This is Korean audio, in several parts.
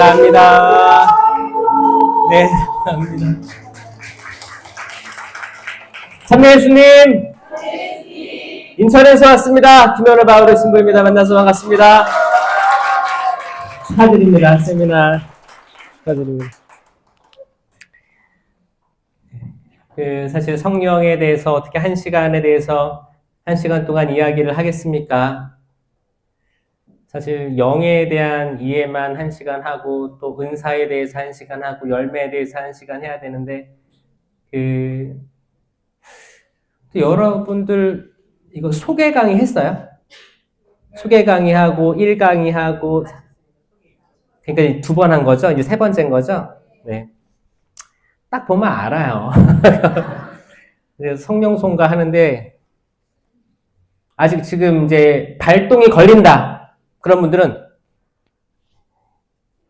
감사합니다. 네, 감사합니다. 참여 예수님, 인천에서 왔습니다. 김현우 바울의 신부입니다. 만나서 반갑습니다. 축하드립니다. 세미나 축하드립니다. 사실 성령에 대해서 어떻게 한 시간에 대해서 1시간 동안 이야기를 하겠습니까? 사실 영에 대한 이해만 1시간 하고 또 은사에 대해서 1시간 하고 열매에 대해서 1시간 해야 되는데 또 여러분들 이거 소개 강의 했어요? 소개 강의 하고 1강의 하고 그러니까 2번 한 거죠? 이제 3번째인 거죠? 네. 딱 보면 알아요. 성령 송가 하는데 아직 지금 이제 발동이 걸린다. 그런 분들은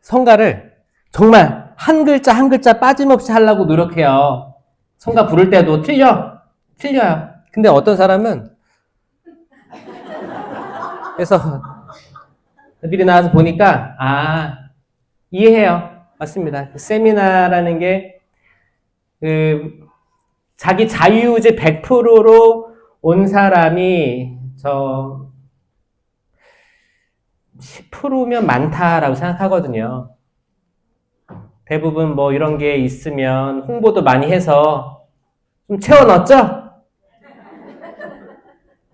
성가를 정말 한 글자 한 글자 빠짐없이 하려고 노력해요. 성가 부를 때도 틀려요. 근데 어떤 사람은 그래서 미리 나와서 보니까 이해해요. 맞습니다. 세미나라는 게 자기 자유의지 100%로 온 사람이 10%면 많다라고 생각하거든요. 대부분 뭐 이런 게 있으면 홍보도 많이 해서 좀 채워 넣었죠?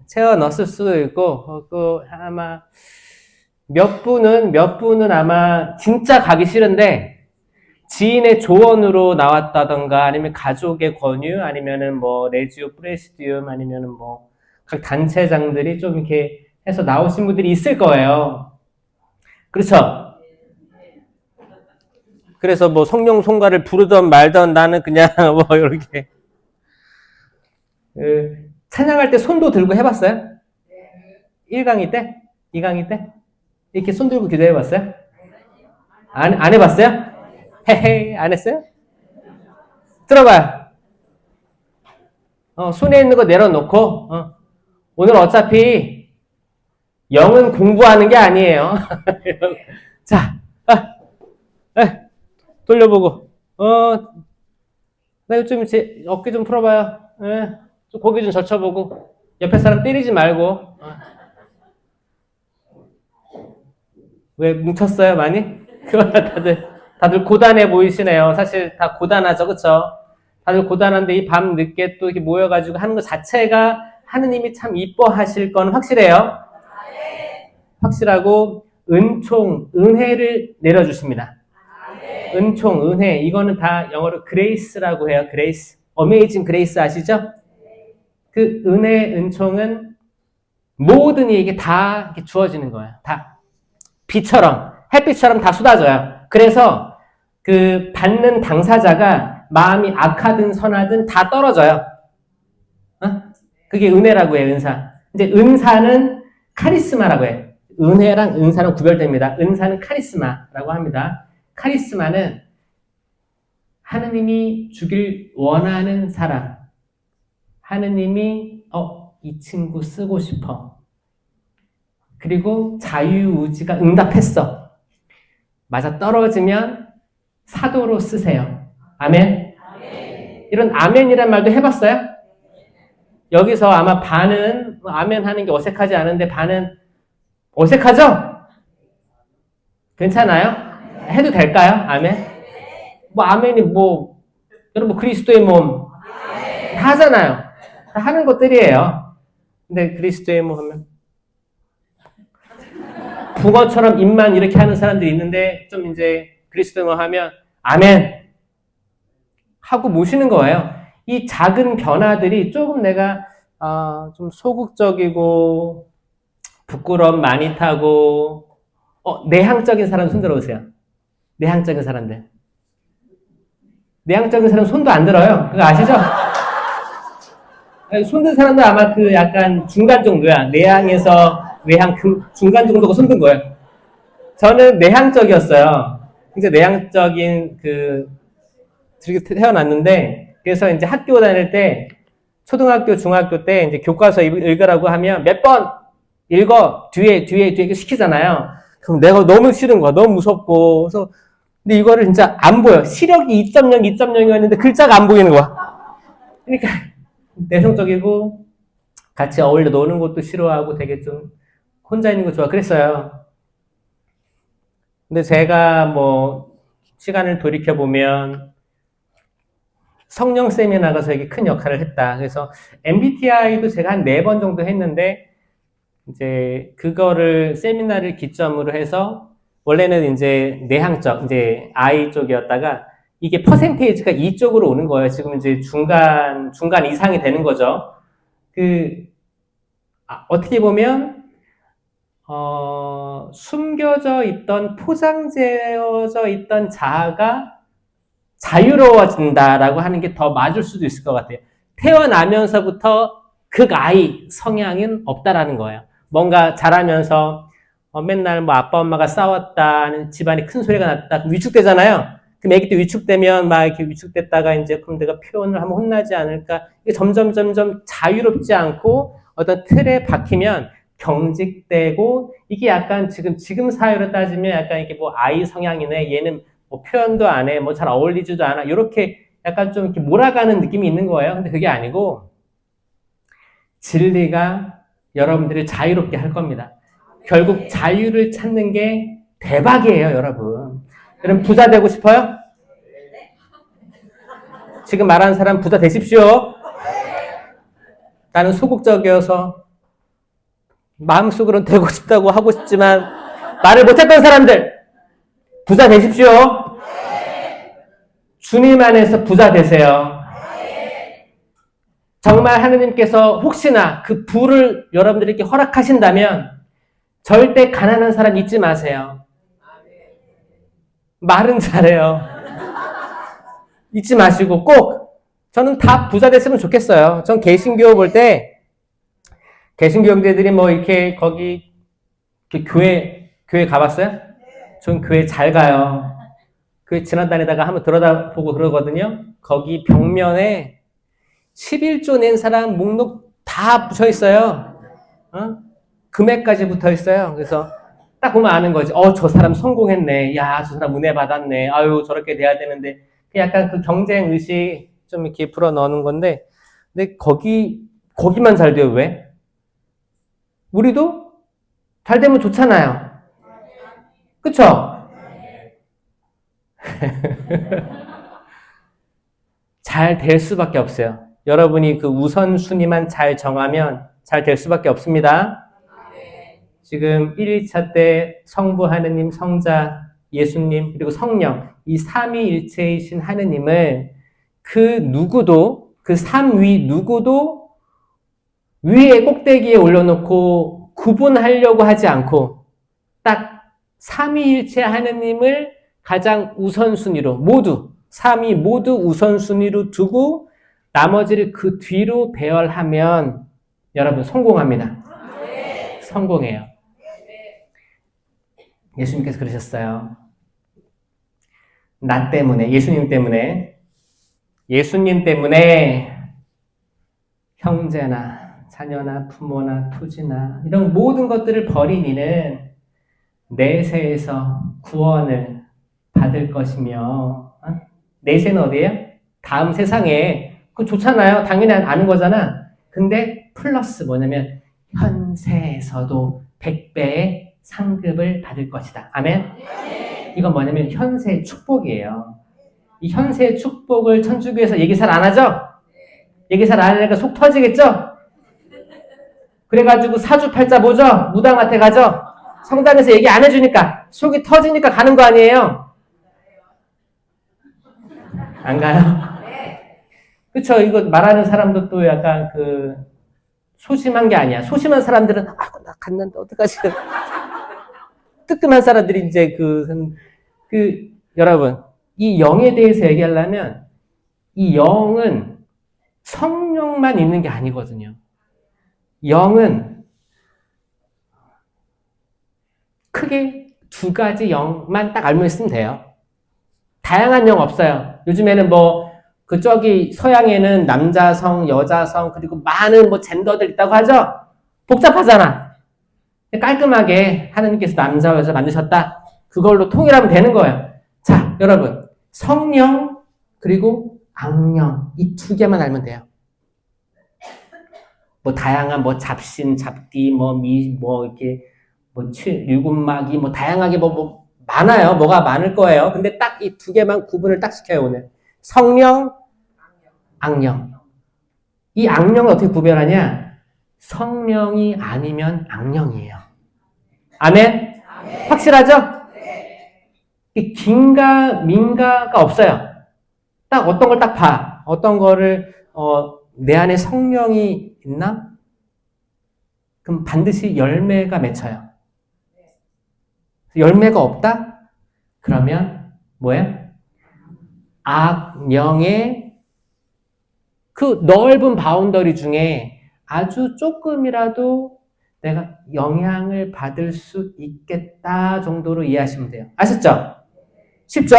채워 넣었을 수도 있고, 아마 몇 분은 아마 진짜 가기 싫은데 지인의 조언으로 나왔다던가 아니면 가족의 권유 아니면은 뭐 레지오 프레시디움 아니면은 뭐 각 단체장들이 좀 이렇게 해서 나오신 분들이 있을 거예요. 그렇죠? 그래서 뭐 성령 송가를 부르던 말던 나는 그냥 뭐 이렇게 찬양할 때 손도 들고 해봤어요? 1강의 때? 2강의 때? 이렇게 손 들고 기도해봤어요? 안 해봤어요? 헤헤, 안 했어요? 들어봐요. 손에 있는 거 내려놓고, 오늘 어차피 영은 공부하는 게 아니에요. 자, 돌려보고, 나 좀 제 어깨 좀 풀어봐요. 좀 고개 좀 젖혀보고, 옆에 사람 때리지 말고. 왜 뭉쳤어요, 많이? 다들 고단해 보이시네요. 사실 다 고단하죠, 그쵸? 다들 고단한데 이 밤 늦게 또 이렇게 모여가지고 하는 것 자체가 하느님이 참 이뻐하실 건 확실해요. 확실하고 은총, 은혜를 내려주십니다. 은총, 은혜, 이거는 다 영어로 grace라고 해요. grace. 어메이징 그레이스 아시죠? 그 은혜, 은총은 모든 이에게 다 이렇게 주어지는 거예요. 다 비처럼, 햇빛처럼 다 쏟아져요. 그래서 그 받는 당사자가 마음이 악하든 선하든 다 떨어져요. 그게 은혜라고 해요, 은사. 이제 은사는 카리스마라고 해요. 은혜랑 은사는 구별됩니다. 은사는 카리스마라고 합니다. 카리스마는 하느님이 주길 원하는 사람. 하느님이 이 친구 쓰고 싶어. 그리고 자유의지가 응답했어. 맞아 떨어지면 사도로 쓰세요. 아멘? 이런 아멘이란 말도 해봤어요? 여기서 아마 반은 아멘 하는 게 어색하지 않은데 반은 어색하죠? 괜찮아요? 해도 될까요? 아멘? 뭐 아멘이 뭐 여러분 그리스도의 몸 다 하잖아요. 다 하는 것들이에요. 근데 그리스도의 몸 하면 붕어처럼 입만 이렇게 하는 사람들이 있는데 좀 이제 그리스도의 몸 하면 아멘 하고 모시는 거예요. 이 작은 변화들이 조금 내가 좀 소극적이고 부끄러움 많이 타고 내향적인 사람 손 들어보세요. 내향적인 사람들. 내향적인 사람 손도 안 들어요. 그거 아시죠? 손 든 사람도 아마 그 약간 중간 정도야. 내향에서 외향 그 중간 정도가 손 든 거예요. 저는 내향적이었어요. 이제 내향적인 저렇게 태어났는데 그래서 이제 학교 다닐 때 초등학교, 중학교 때 이제 교과서 읽으라고 하면 몇 번 읽어 뒤에 시키잖아요. 그럼 내가 너무 싫은 거야. 너무 무섭고. 그래서 근데 이거를 진짜 안 보여. 시력이 2.0, 2.0이었는데 글자가 안 보이는 거야. 그러니까 내성적이고 같이 어울려 노는 것도 싫어하고 되게 좀 혼자 있는 거 좋아. 그랬어요. 근데 제가 뭐 시간을 돌이켜보면 성령 세미나가 저에게 큰 역할을 했다. 그래서 MBTI도 제가 한 4번 정도 했는데 이제 그거를 세미나를 기점으로 해서 원래는 이제 내향적 이제 I 쪽이었다가 이게 퍼센테이지가 E 쪽으로 오는 거예요. 지금 이제 중간 이상이 되는 거죠. 어떻게 보면 숨겨져 있던 포장되어져 있던 자아가 자유로워진다라고 하는 게 더 맞을 수도 있을 것 같아요. 태어나면서부터 극I 성향은 없다라는 거예요. 뭔가 자라면서 맨날 뭐 아빠 엄마가 싸웠다, 집안에 큰 소리가 났다, 위축되잖아요. 그럼 애기 때 위축되면 막 이렇게 위축됐다가 이제 그럼 내가 표현을 하면 혼나지 않을까? 이게 점점 자유롭지 않고 어떤 틀에 박히면 경직되고 이게 약간 지금 사회로 따지면 약간 이게 뭐 아이 성향이네, 얘는 뭐 표현도 안 해, 뭐 잘 어울리지도 않아, 이렇게 약간 좀 이렇게 몰아가는 느낌이 있는 거예요. 근데 그게 아니고 진리가 여러분들을 자유롭게 할 겁니다. 결국 자유를 찾는 게 대박이에요, 여러분. 여러분 부자 되고 싶어요? 지금 말하는 사람 부자 되십시오. 나는 소극적이어서 마음속으로는 되고 싶다고 하고 싶지만 말을 못했던 사람들 부자 되십시오. 주님 안에서 부자 되세요. 정말 하느님께서 혹시나 그 부를 여러분들에게 허락하신다면 절대 가난한 사람 잊지 마세요. 말은 잘해요. 잊지 마시고 꼭 저는 다 부자 됐으면 좋겠어요. 전 개신교 볼 때 개신교 형제들이 뭐 이렇게 거기 교회 가봤어요? 전 교회 잘 가요. 교회 지나다니다가 한번 들여다보고 그러거든요. 거기 벽면에 11조 낸 사람 목록 다 붙여 있어요. 금액까지 붙어 있어요. 그래서 딱 보면 아는 거지. 저 사람 성공했네. 야, 저 사람 은혜 받았네. 아유, 저렇게 돼야 되는데. 약간 그 경쟁 의식 좀 이렇게 불어 넣는 건데, 근데 거기만 잘 돼요. 왜? 우리도 잘 되면 좋잖아요. 그쵸? 잘 될 수밖에 없어요. 여러분이 그 우선순위만 잘 정하면 잘 될 수밖에 없습니다. 지금 1일차 때 성부 하느님, 성자 예수님, 그리고 성령, 이 삼위일체이신 하느님을 그 삼위 누구도 위에 꼭대기에 올려놓고 구분하려고 하지 않고 딱 삼위일체 하느님을 가장 우선순위로 삼위 모두 우선순위로 두고 나머지를 그 뒤로 배열하면 여러분 성공합니다. 성공해요. 예수님께서 그러셨어요. 나 때문에, 예수님 때문에 형제나 자녀나 부모나 토지나 이런 모든 것들을 버린 이는 내세에서 구원을 받을 것이며, 내세는 어디예요? 다음 세상에. 그거 좋잖아요. 당연히 아는 거잖아. 근데 플러스 뭐냐면 현세에서도 100배의 상급을 받을 것이다. 아멘? 이건 뭐냐면 현세의 축복이에요. 이 현세의 축복을 천주교에서 얘기 잘 안 하죠? 얘기 잘 안 하니까 속 터지겠죠? 그래가지고 사주팔자 보죠? 무당한테 가죠? 성당에서 얘기 안 해주니까 속이 터지니까 가는 거 아니에요? 안 가요? 그쵸? 이거 말하는 사람도 또 약간 소심한 게 아니야. 소심한 사람들은 나 갔는데 어떡하지? 뜨끔한 사람들이 이제 여러분, 이 영에 대해서 얘기하려면 이 영은 성령만 있는 게 아니거든요. 영은 크게 2가지 영만 딱 알고 있으면 돼요. 다양한 영 없어요. 요즘에는 서양에는 남자성, 여자성, 그리고 많은 젠더들 있다고 하죠? 복잡하잖아. 깔끔하게 하느님께서 남자, 여자 만드셨다. 그걸로 통일하면 되는 거예요. 자, 여러분, 성령 그리고 악령 이 두 개만 알면 돼요. 뭐 다양한 뭐 잡신, 잡기, 이렇게 일곱마귀 다양하게 많아요. 뭐가 많을 거예요. 근데 딱 이 두 개만 구분을 딱 시켜요, 오늘. 성령, 악령. 이 악령을 어떻게 구별하냐? 성령이 아니면 악령이에요. 아멘? 확실하죠? 이 긴가 민가가 없어요. 딱 어떤 걸 딱 봐. 어떤 거를 내 안에 성령이 있나? 그럼 반드시 열매가 맺혀요. 열매가 없다? 그러면 뭐예요? 악령의 그 넓은 바운더리 중에 아주 조금이라도 내가 영향을 받을 수 있겠다 정도로 이해하시면 돼요. 아셨죠? 쉽죠?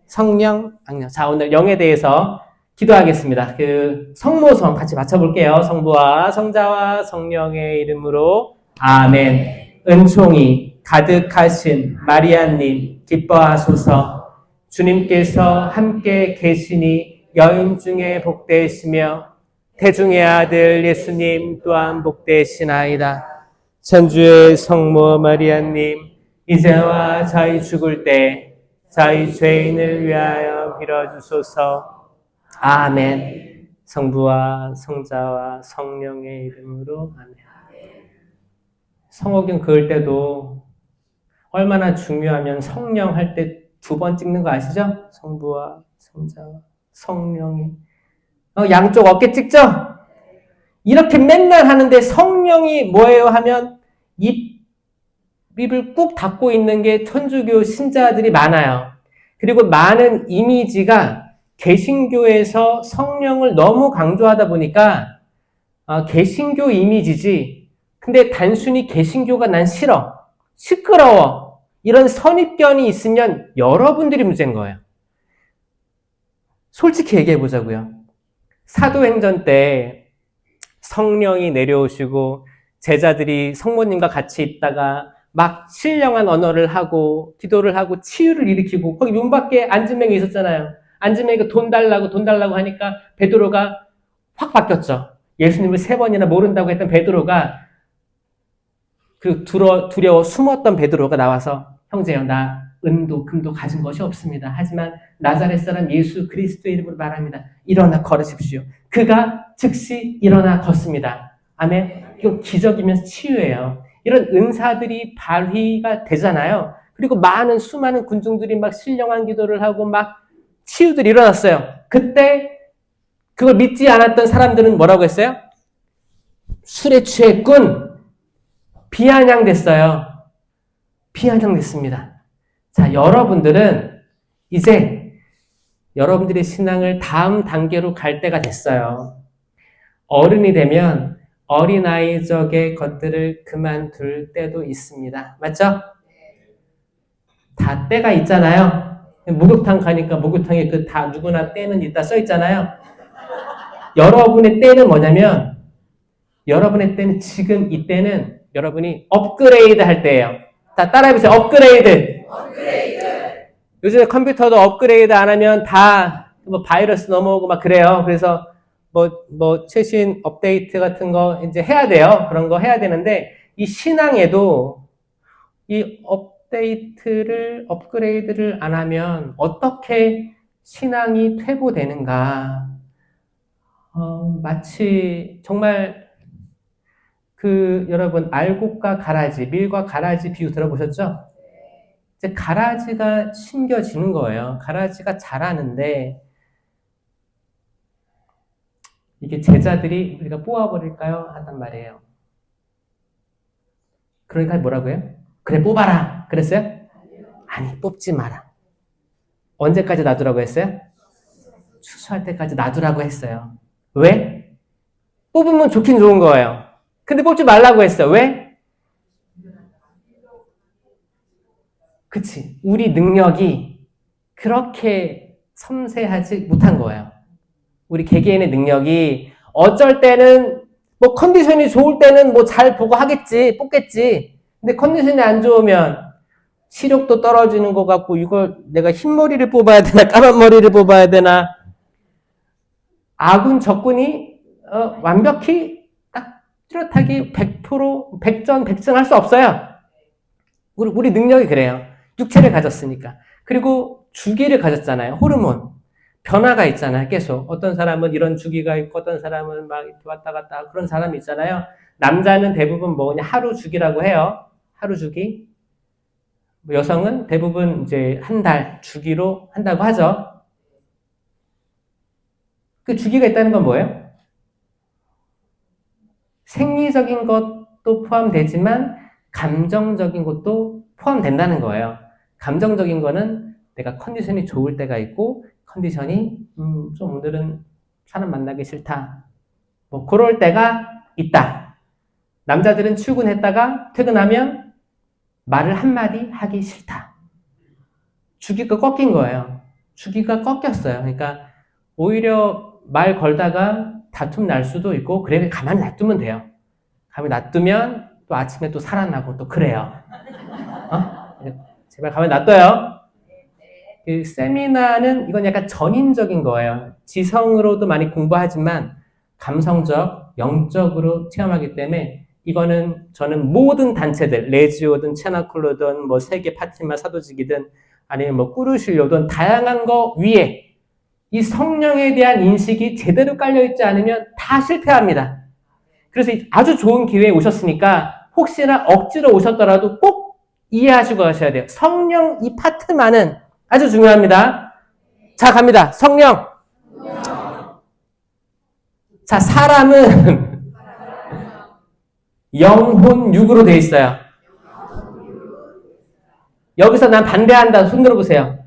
성령, 악령. 자, 오늘 영에 대해서 기도하겠습니다. 그 성모성 같이 맞춰볼게요. 성부와 성자와 성령의 이름으로 아멘. 은총이 가득하신 마리아님 기뻐하소서. 주님께서 함께 계시니 여인 중에 복되시며 태중의 아들 예수님 또한 복되시나이다. 천주의 성모 마리아님 이제와 저희 죽을 때 저희 죄인을 위하여 빌어주소서. 아멘. 성부와 성자와 성령의 이름으로 아멘. 성호경 그을 때도 얼마나 중요하면 성령 할 때 2번 찍는 거 아시죠? 성부와 성자와 성령이 양쪽 어깨 찍죠? 이렇게 맨날 하는데 성령이 뭐예요 하면 입을 꾹 닫고 있는 게 천주교 신자들이 많아요. 그리고 많은 이미지가 개신교에서 성령을 너무 강조하다 보니까 개신교 이미지지. 근데 단순히 개신교가 난 싫어, 시끄러워 이런 선입견이 있으면 여러분들이 문제인 거예요. 솔직히 얘기해 보자고요. 사도행전 때 성령이 내려오시고 제자들이 성모님과 같이 있다가 막 신령한 언어를 하고 기도를 하고 치유를 일으키고 거기 문 밖에 안진뱅이 있었잖아요. 안진뱅이가 돈 달라고 하니까 베드로가 확 바뀌었죠. 예수님을 3번이나 모른다고 했던 베드로가 그 두려워 숨었던 베드로가 나와서 형제요, 나 은도 금도 가진 것이 없습니다. 하지만 나자렛 사람 예수 그리스도의 이름으로 말합니다. 일어나 걸으십시오. 그가 즉시 일어나 걷습니다. 아멘. 이건 기적이면서 치유예요. 이런 은사들이 발휘가 되잖아요. 그리고 수많은 군중들이 막 신령한 기도를 하고 막 치유들이 일어났어요. 그때 그걸 믿지 않았던 사람들은 뭐라고 했어요? 술에 취했군. 비아냥됐어요. 비아냥됐습니다. 자, 여러분들은 이제 여러분들의 신앙을 다음 단계로 갈 때가 됐어요. 어른이 되면 어린아이적의 것들을 그만둘 때도 있습니다. 맞죠? 다 때가 있잖아요. 목욕탕 가니까 목욕탕에 다 누구나 때는 있다 써 있잖아요. 여러분의 때는 뭐냐면 여러분의 때는 지금 이 때는 여러분이 업그레이드 할 때예요. 다 따라해보세요. 업그레이드. 요즘에 컴퓨터도 업그레이드 안 하면 다 바이러스 넘어오고 막 그래요. 그래서 최신 업데이트 같은 거 이제 해야 돼요. 그런 거 해야 되는데 이 신앙에도 이 업그레이드를 안 하면 어떻게 신앙이 퇴보되는가? 마치 정말 여러분 알곡과 가라지, 밀과 가라지 비유 들어보셨죠? 이제 가라지가 심겨지는 거예요. 가라지가 자라는데 이게 제자들이 우리가 뽑아버릴까요? 한단 말이에요. 그러니까 뭐라고 해요? 그래 뽑아라 그랬어요? 아니 뽑지 마라. 언제까지 놔두라고 했어요? 추수할 때까지 놔두라고 했어요. 왜? 뽑으면 좋긴 좋은 거예요. 근데 뽑지 말라고 했어요. 왜? 그치. 우리 능력이 그렇게 섬세하지 못한 거예요. 우리 개개인의 능력이 어쩔 때는 컨디션이 좋을 때는 잘 보고 하겠지, 뽑겠지. 근데 컨디션이 안 좋으면 시력도 떨어지는 것 같고 이걸 내가 흰머리를 뽑아야 되나 까만 머리를 뽑아야 되나. 아군 적군이 완벽히 딱 뚜렷하게 100% 백전 할 수 없어요. 우리 능력이 그래요. 육체를 가졌으니까. 그리고 주기를 가졌잖아요. 호르몬. 변화가 있잖아요. 계속. 어떤 사람은 이런 주기가 있고 어떤 사람은 막 이렇게 왔다 갔다 그런 사람이 있잖아요. 남자는 대부분 뭐냐 하루 주기라고 해요. 하루 주기. 여성은 대부분 이제 한 달 주기로 한다고 하죠. 그 주기가 있다는 건 뭐예요? 생리적인 것도 포함되지만 감정적인 것도 포함된다는 거예요. 감정적인 거는 내가 컨디션이 좋을 때가 있고 컨디션이 좀 오늘은 사람 만나기 싫다. 뭐 그럴 때가 있다. 남자들은 출근했다가 퇴근하면 말을 한마디 하기 싫다. 주기가 꺾인 거예요. 주기가 꺾였어요. 그러니까 오히려 말 걸다가 다툼 날 수도 있고 그래 가만히 놔두면 돼요. 가만히 놔두면 또 아침에 또 살아나고 또 그래요. 제발 가만히 놔둬요. 그 세미나는 이건 약간 전인적인 거예요. 지성으로도 많이 공부하지만 감성적, 영적으로 체험하기 때문에 이거는 저는 모든 단체들, 레지오든 체나클로든 뭐 세계 파티마 사도직이든 아니면 뭐 꾸르실료든 다양한 거 위에 이 성령에 대한 인식이 제대로 깔려있지 않으면 다 실패합니다. 그래서 아주 좋은 기회에 오셨으니까 혹시나 억지로 오셨더라도 꼭 이해하시고 가셔야 돼요. 성령 이 파트만은 아주 중요합니다. 자, 갑니다. 성령. 자, 사람은 영혼 육으로 되어 있어요. 여기서 난 반대한다. 손 들어보세요.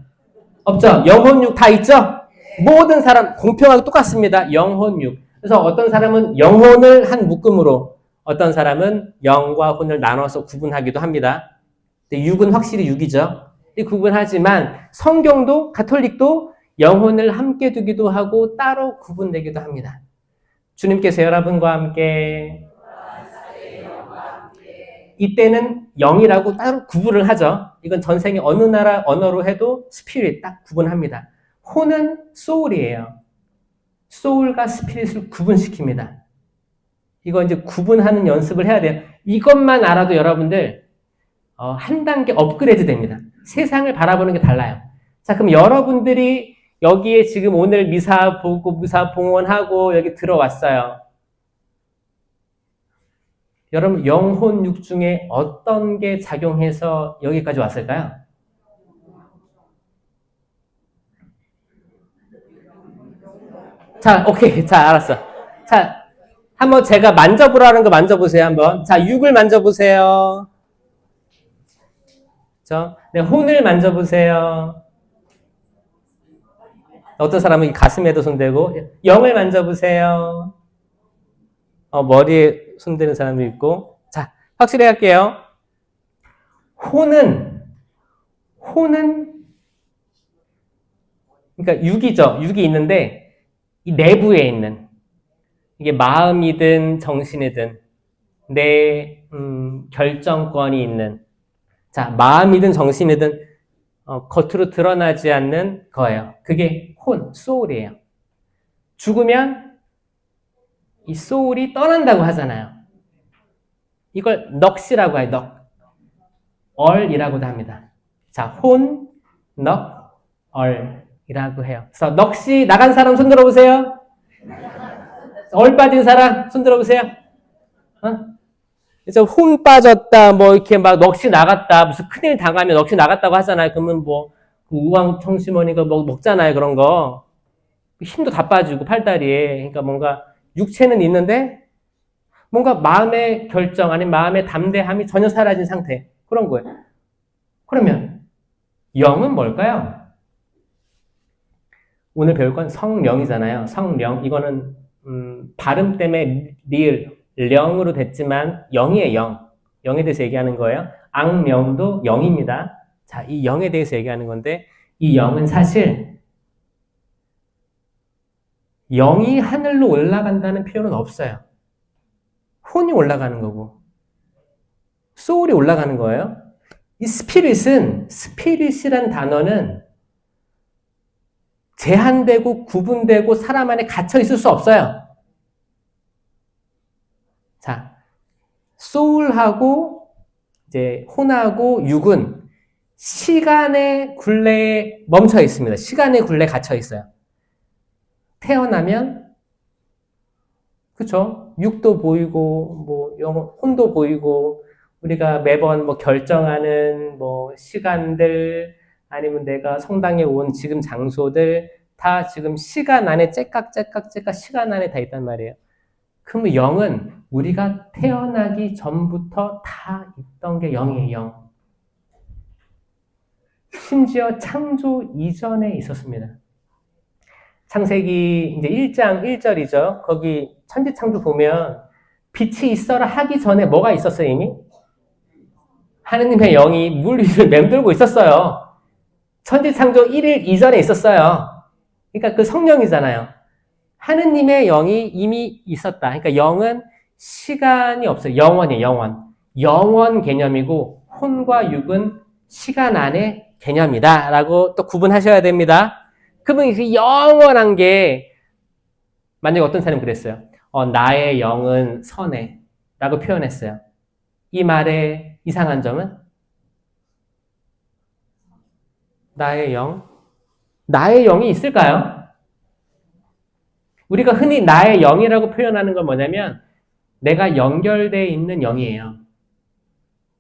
없죠? 영혼 육 다 있죠? 모든 사람 공평하게 똑같습니다. 영혼 육. 그래서 어떤 사람은 영혼을 한 묶음으로 어떤 사람은 영과 혼을 나눠서 구분하기도 합니다. 육은 확실히 육이죠. 구분하지만 성경도 가톨릭도 영혼을 함께 두기도 하고 따로 구분되기도 합니다. 주님께서 여러분과 함께 이때는 영이라고 따로 구분을 하죠. 이건 전생에 어느 나라 언어로 해도 스피릿 딱 구분합니다. 혼은 소울이에요. 소울과 스피릿을 구분시킵니다. 이거 이제 구분하는 연습을 해야 돼요. 이것만 알아도 여러분들 한 단계 업그레이드 됩니다. 세상을 바라보는 게 달라요. 자, 그럼 여러분들이 여기에 지금 오늘 미사 보고 미사 봉헌하고 여기 들어왔어요. 여러분 영혼 육 중에 어떤 게 작용해서 여기까지 왔을까요? 자, 오케이. 자, 알았어. 자, 한번 제가 만져보라는 거 만져보세요, 한번. 자, 육을 만져보세요. 네, 혼을 만져보세요. 어떤 사람은 가슴에도 손대고, 영을 만져보세요. 머리에 손대는 사람도 있고. 자, 확실히 할게요. 혼은, 그러니까 육이죠. 육이 있는데, 이 내부에 있는, 이게 마음이든 정신이든, 내, 결정권이 있는, 자, 마음이든 정신이든, 겉으로 드러나지 않는 거예요. 그게 혼, 소울이에요. 죽으면 이 소울이 떠난다고 하잖아요. 이걸 넋이라고 해요. 넋. 얼이라고도 합니다. 자, 혼, 넋, 얼이라고 해요. 그래서 넋이 나간 사람 손 들어보세요. 얼 빠진 사람 손 들어보세요. 그래서 혼 빠졌다, 뭐 이렇게 막 넋이 나갔다, 무슨 큰일 당하면 넋이 나갔다고 하잖아요. 그러면 뭐 그 우황청심원이가 뭐 먹잖아요. 그런 거. 힘도 다 빠지고 팔다리에. 그러니까 뭔가 육체는 있는데 뭔가 마음의 결정 아니면 마음의 담대함이 전혀 사라진 상태. 그런 거예요. 그러면 영은 뭘까요? 오늘 배울 건 성령이잖아요. 성령. 이거는 발음 때문에 리을, 령으로 됐지만 영이에요. 영. 영에 대해서 얘기하는 거예요. 악령도 영입니다. 자, 이 영에 대해서 얘기하는 건데 이 영은 사실 영이 하늘로 올라간다는 표현은 없어요. 혼이 올라가는 거고 소울이 올라가는 거예요. 이 스피릿이란 단어는 제한되고 구분되고 사람 안에 갇혀 있을 수 없어요. 자, 소울하고 이제 혼하고 육은 시간의 굴레에 멈춰 있습니다. 시간의 굴레에 갇혀 있어요. 태어나면 그쵸? 육도 보이고 뭐 혼도 보이고 우리가 매번 뭐 결정하는 뭐 시간들 아니면 내가 성당에 온 지금 장소들 다 지금 시간 안에 째깍 시간 안에 다 있단 말이에요. 그럼 영은 우리가 태어나기 전부터 다 있던 게 영이에요. 영. 심지어 창조 이전에 있었습니다. 창세기 이제 1장 1절이죠. 거기 천지창조 보면 빛이 있어라 하기 전에 뭐가 있었어요, 이미? 하느님의 영이 물 위를 맴돌고 있었어요. 천지창조 1일 이전에 있었어요. 그러니까 그 성령이잖아요. 하느님의 영이 이미 있었다. 그러니까 영은 시간이 없어요. 영원이에요, 영원. 영원 개념이고 혼과 육은 시간 안의 개념이다. 라고 또 구분하셔야 됩니다. 그러면 그 영원한 게 만약에 어떤 사람이 그랬어요. 나의 영은 선해 라고 표현했어요. 이 말의 이상한 점은 나의 영이 있을까요? 우리가 흔히 나의 영이라고 표현하는 건 뭐냐면 내가 연결되어 있는 영이에요.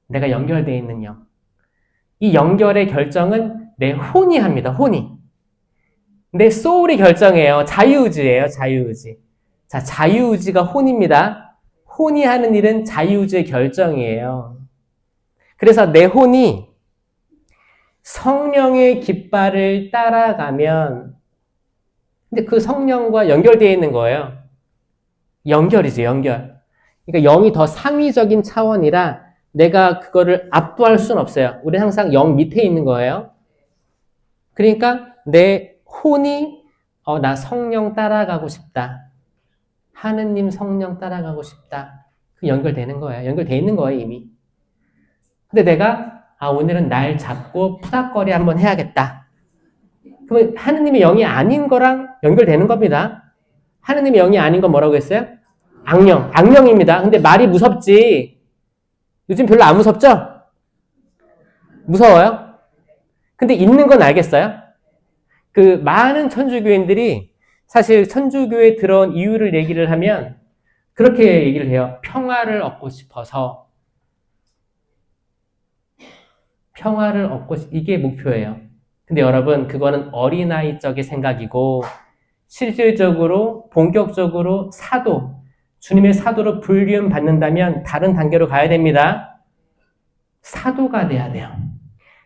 내가 연결되어 있는 영. 이 연결의 결정은 내 혼이 합니다. 혼이. 내 소울이 결정해요. 자유의지예요. 자유의지. 자, 자유의지가 혼입니다. 혼이 하는 일은 자유의지의 결정이에요. 그래서 내 혼이 성령의 깃발을 따라가면 이제 그 성령과 연결되어 있는 거예요. 연결이죠, 연결. 그러니까 영이 더 상위적인 차원이라 내가 그거를 압도할 수는 없어요. 우리는 항상 영 밑에 있는 거예요. 그러니까 내 혼이 나 성령 따라가고 싶다. 하느님 성령 따라가고 싶다. 그 연결되는 거예요. 연결되어 있는 거예요, 이미. 근데 내가 오늘은 날 잡고 푸닥거리 한번 해야겠다. 그러면 하느님의 영이 아닌 거랑 연결되는 겁니다. 하느님의 영이 아닌 건 뭐라고 했어요? 악령입니다. 근데 말이 무섭지. 요즘 별로 안 무섭죠? 무서워요? 근데 있는 건 알겠어요? 그 많은 천주교인들이 사실 천주교에 들어온 이유를 얘기를 하면 그렇게 얘기를 해요. 평화를 얻고 싶어서. 이게 목표예요. 근데 여러분, 그거는 어린아이 적의 생각이고 실질적으로 본격적으로 주님의 사도로 불리움 받는다면 다른 단계로 가야 됩니다. 사도가 돼야 돼요.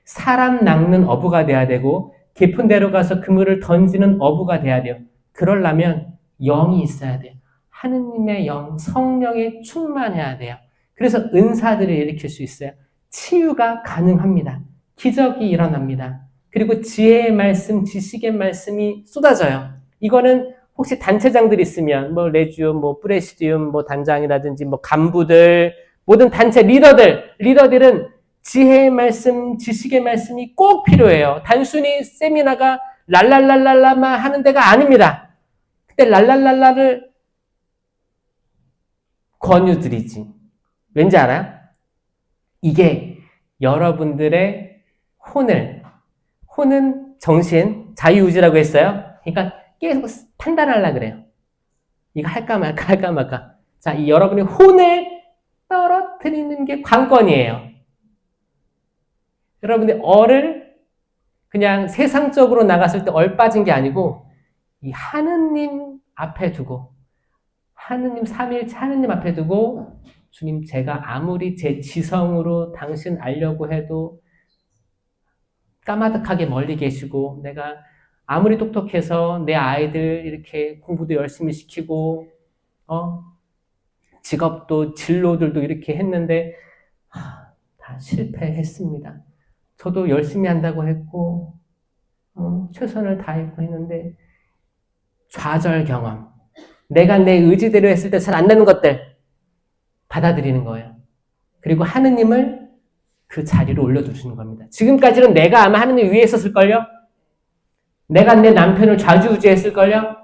사람 낚는 어부가 돼야 되고 깊은 데로 가서 그물을 던지는 어부가 돼야 돼요. 그러려면 영이 있어야 돼요. 하느님의 영, 성령에 충만해야 돼요. 그래서 은사들을 일으킬 수 있어요. 치유가 가능합니다. 기적이 일어납니다. 그리고 지혜의 말씀, 지식의 말씀이 쏟아져요. 이거는 혹시 단체장들 있으면 레지움, 프레시디움, 단장이라든지 간부들, 모든 단체 리더들은 지혜의 말씀, 지식의 말씀이 꼭 필요해요. 단순히 세미나가 랄랄랄랄라만 하는 데가 아닙니다. 그때 랄랄랄라를 권유드리지. 왠지 알아요? 이게 여러분들의 혼은 정신, 자유의지라고 했어요. 그러니까 계속 판단하려고 그래요. 이거 할까 말까. 자, 이 여러분의 혼을 떨어뜨리는 게 관건이에요. 여러분의 얼을 그냥 세상적으로 나갔을 때 얼 빠진 게 아니고 이 하느님 앞에 두고 하느님 삼위일체 하느님 앞에 두고 주님 제가 아무리 제 지성으로 당신 알려고 해도 까마득하게 멀리 계시고 내가 아무리 똑똑해서 내 아이들 이렇게 공부도 열심히 시키고 직업도 진로들도 이렇게 했는데 다 실패했습니다. 저도 열심히 한다고 했고 최선을 다했고 했는데 좌절 경험. 내가 내 의지대로 했을 때 잘 안 되는 것들 받아들이는 거예요. 그리고 하느님을 그 자리로 올려두시는 겁니다. 지금까지는 내가 아마 하느님 위에 있었을걸요? 내가 내 남편을 좌지우지했을걸요?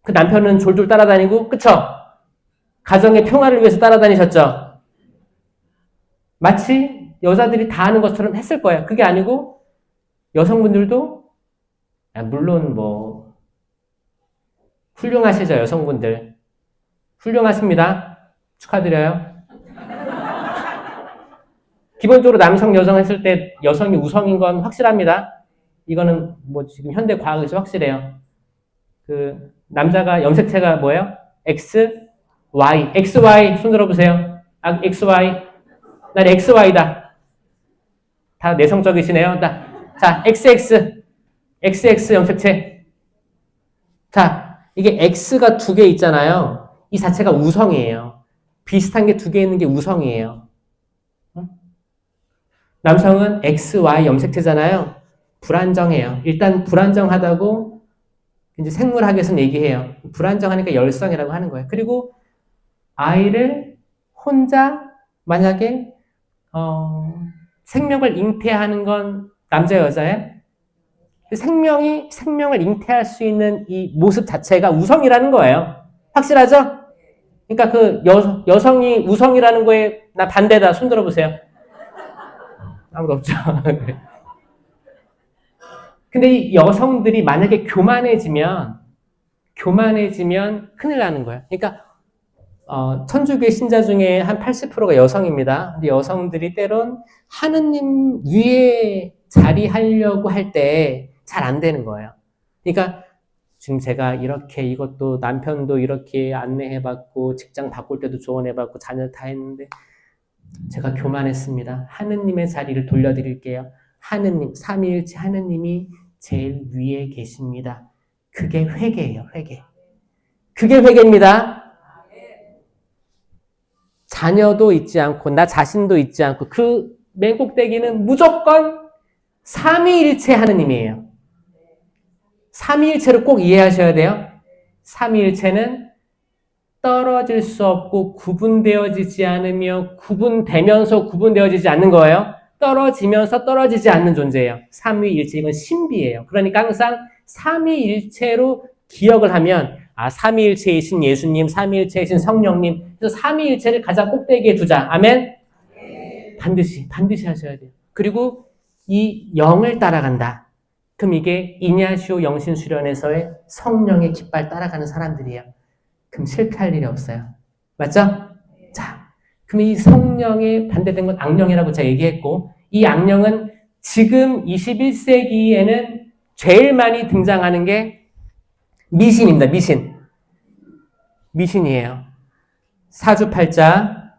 그 남편은 졸졸 따라다니고, 그쵸? 가정의 평화를 위해서 따라다니셨죠? 마치 여자들이 다 하는 것처럼 했을 거예요. 그게 아니고 여성분들도 물론 뭐 훌륭하시죠, 여성분들. 훌륭하십니다. 축하드려요. 기본적으로 남성, 여성 했을 때 여성이 우성인 건 확실합니다. 이거는 뭐 지금 현대 과학에서 확실해요. 그 남자가 염색체가 뭐예요? X, Y. XY 손 들어보세요. XY. 난 XY다. 다 내성적이시네요. 자, XX. XX 염색체. 자, 이게 X가 두 개 있잖아요. 이 자체가 우성이에요. 비슷한 게 두 개 있는 게 우성이에요. 남성은 XY 염색체잖아요. 불안정해요. 일단 불안정하다고 이제 생물학에서는 얘기해요. 불안정하니까 열성이라고 하는 거예요. 그리고 아이를 혼자 만약에 생명을 잉태하는 건 남자 여자예요? 생명을 잉태할 수 있는 이 모습 자체가 우성이라는 거예요. 확실하죠? 그러니까 그 여성이 우성이라는 거에 나 반대다. 손 들어보세요. 아무도 없죠. 근데 이 여성들이 만약에 교만해지면 큰일 나는 거예요. 그러니까 천주교 신자 중에 한 80%가 여성입니다. 근데 여성들이 때론 하느님 위에 자리하려고 할 때 잘 안 되는 거예요. 그러니까 지금 제가 이렇게 이것도 남편도 이렇게 안내해봤고 직장 바꿀 때도 조언해봤고 자녀 다 했는데 제가 교만했습니다. 하느님의 자리를 돌려드릴게요. 하느님, 삼위일체 하느님이 제일 위에 계십니다. 그게 회개예요, 회개. 그게 회개입니다. 자녀도 있지 않고 나 자신도 있지 않고 그 맨 꼭대기는 무조건 삼위일체 하느님이에요. 삼위일체를 꼭 이해하셔야 돼요. 삼위일체는 떨어질 수 없고 구분되어지지 않으며 구분되면서 구분되어지지 않는 거예요. 떨어지면서 떨어지지 않는 존재예요. 삼위일체, 이건 신비예요. 그러니까 항상 삼위일체로 기억을 하면 삼위일체이신 예수님, 삼위일체이신 성령님, 그래서 삼위일체를 가장 꼭대기에 두자. 아멘? 반드시 하셔야 돼요. 그리고 이 영을 따라간다. 그럼 이게 이냐시오 영신수련에서의 성령의 깃발 따라가는 사람들이에요. 그럼 실패할 일이 없어요. 맞죠? 자, 그럼 이 성령에 반대된 건 악령이라고 제가 얘기했고, 이 악령은 지금 21세기에는 제일 많이 등장하는 게 미신입니다. 미신이에요. 사주팔자,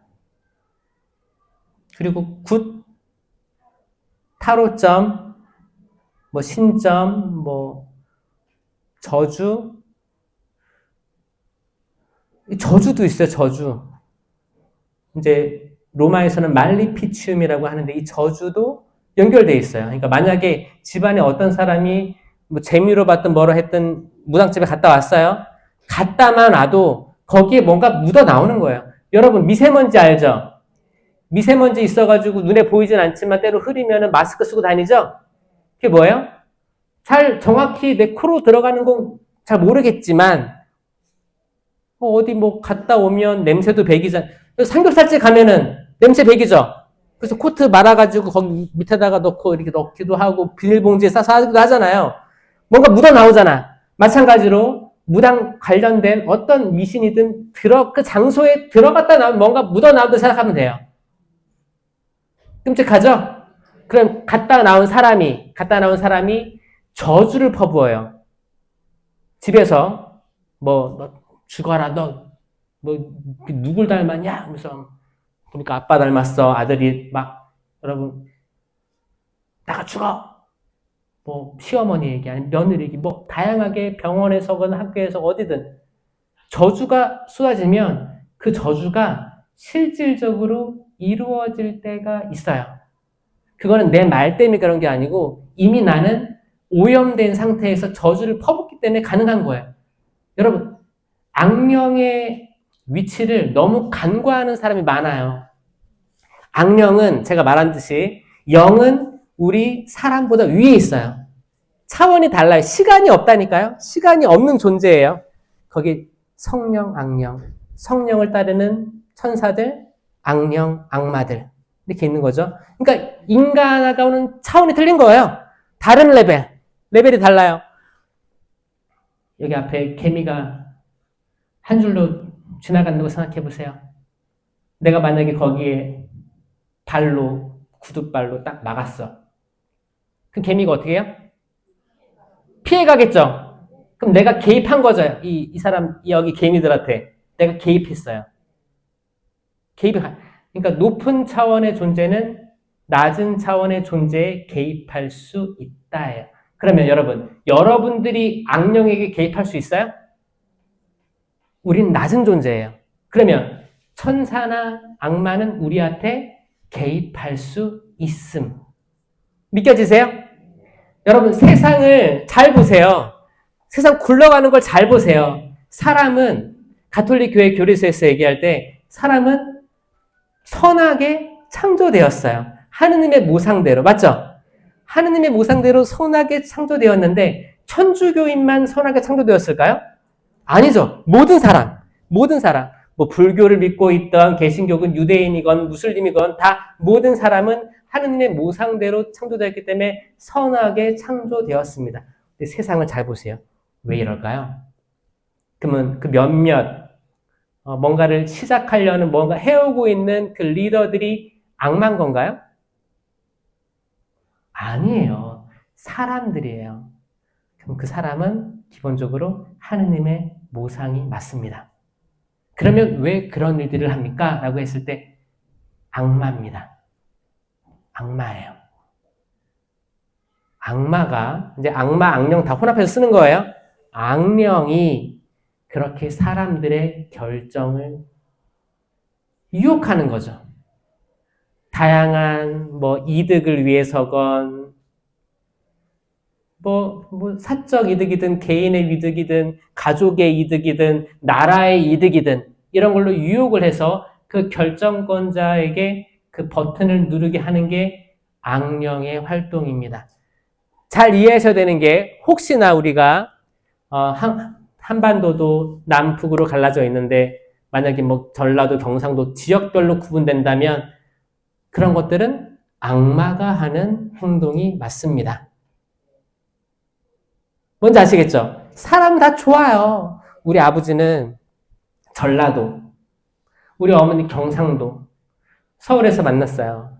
그리고 굿, 타로점, 뭐 신점, 뭐 저주도 있어요. 저주. 이제 로마에서는 말리피치움이라고 하는데 이 저주도 연결돼 있어요. 그러니까 만약에 집안에 어떤 사람이 뭐 재미로 봤든 뭐로 했든 무당집에 갔다 왔어요. 갔다만 와도 거기에 뭔가 묻어 나오는 거예요. 여러분 미세먼지 알죠? 미세먼지 있어가지고 눈에 보이진 않지만 때로 흐리면은 마스크 쓰고 다니죠? 그게 뭐예요? 잘 정확히 내 코로 들어가는 건 잘 모르겠지만 어디 뭐 갔다 오면 냄새도 배기잖아. 삼겹살집 가면은 냄새 배기죠. 그래서 코트 말아가지고 거기 밑에다가 넣고 이렇게 넣기도 하고 비닐봉지에 싸서 하기도 하잖아요. 뭔가 묻어 나오잖아. 마찬가지로 무당 관련된 어떤 미신이든 그 장소에 들어갔다 나오면 뭔가 묻어 나오듯 생각하면 돼요. 끔찍하죠? 그럼 갔다 나온 사람이 저주를 퍼부어요. 집에서 너 죽어라, 너 누굴 닮았냐? 하면서 그러니까 아빠 닮았어. 아들이 막 여러분 나가 죽어. 뭐 시어머니 얘기 아니면 며느리 얘기 뭐 다양하게 병원에서건 학교에서 어디든 저주가 쏟아지면 그 저주가 실질적으로 이루어질 때가 있어요. 그거는 내 말 때문에 그런 게 아니고 이미 나는 오염된 상태에서 저주를 퍼붓기 때문에 가능한 거예요. 여러분 악령의 위치를 너무 간과하는 사람이 많아요. 악령은 제가 말한 듯이 영은 우리 사람보다 위에 있어요. 차원이 달라요. 시간이 없다니까요. 시간이 없는 존재예요. 거기 성령, 악령, 성령을 따르는 천사들, 악령, 악마들 이렇게 있는 거죠. 그러니까 인간하고는 차원이 틀린 거예요. 다른 레벨이 달라요. 여기 앞에 개미가 한 줄로 지나간다고 생각해 보세요. 내가 만약에 거기에 발로, 구둣발로 딱 막았어. 그럼 개미가 어떻게 해요? 피해 가겠죠? 그럼 내가 개입한 거죠. 이 사람, 여기 개미들한테. 내가 개입했어요. 그러니까 높은 차원의 존재는 낮은 차원의 존재에 개입할 수 있다예요. 그러면 여러분들이 악령에게 개입할 수 있어요? 우린 낮은 존재예요. 그러면 천사나 악마는 우리한테 개입할 수 있음. 믿겨지세요? 여러분 세상을 잘 보세요. 세상 굴러가는 걸 잘 보세요. 사람은 가톨릭 교회 교리서에서 얘기할 때 사람은 선하게 창조되었어요. 하느님의 모상대로. 맞죠? 하느님의 모상대로 선하게 창조되었는데 천주교인만 선하게 창조되었을까요? 아니죠. 모든 사람. 뭐 불교를 믿고 있던 개신교건 유대인이건 무슬림이건 다 모든 사람은 하느님의 모상대로 창조되었기 때문에 선하게 창조되었습니다. 근데 세상을 잘 보세요. 왜 이럴까요? 그러면 그 몇몇 뭔가를 시작하려는 뭔가 해오고 있는 그 리더들이 악마인 건가요? 아니에요. 사람들이에요. 그럼 그 사람은 기본적으로 하느님의 모상이 맞습니다. 그러면 왜 그런 일들을 합니까? 라고 했을 때 악마입니다. 악마예요. 악마가 이제 악마, 악령 다 혼합해서 쓰는 거예요. 악령이 그렇게 사람들의 결정을 유혹하는 거죠. 다양한 이득을 위해서건 사적 이득이든 개인의 이득이든 가족의 이득이든 나라의 이득이든 이런 걸로 유혹을 해서 그 결정권자에게 그 버튼을 누르게 하는 게 악령의 활동입니다. 잘 이해하셔야 되는 게 혹시나 우리가 한반도도 남북으로 갈라져 있는데 만약에 전라도, 경상도 지역별로 구분된다면 그런 것들은 악마가 하는 행동이 맞습니다. 뭔지 아시겠죠? 사람 다 좋아요. 우리 아버지는 전라도, 우리 어머니 경상도, 서울에서 만났어요.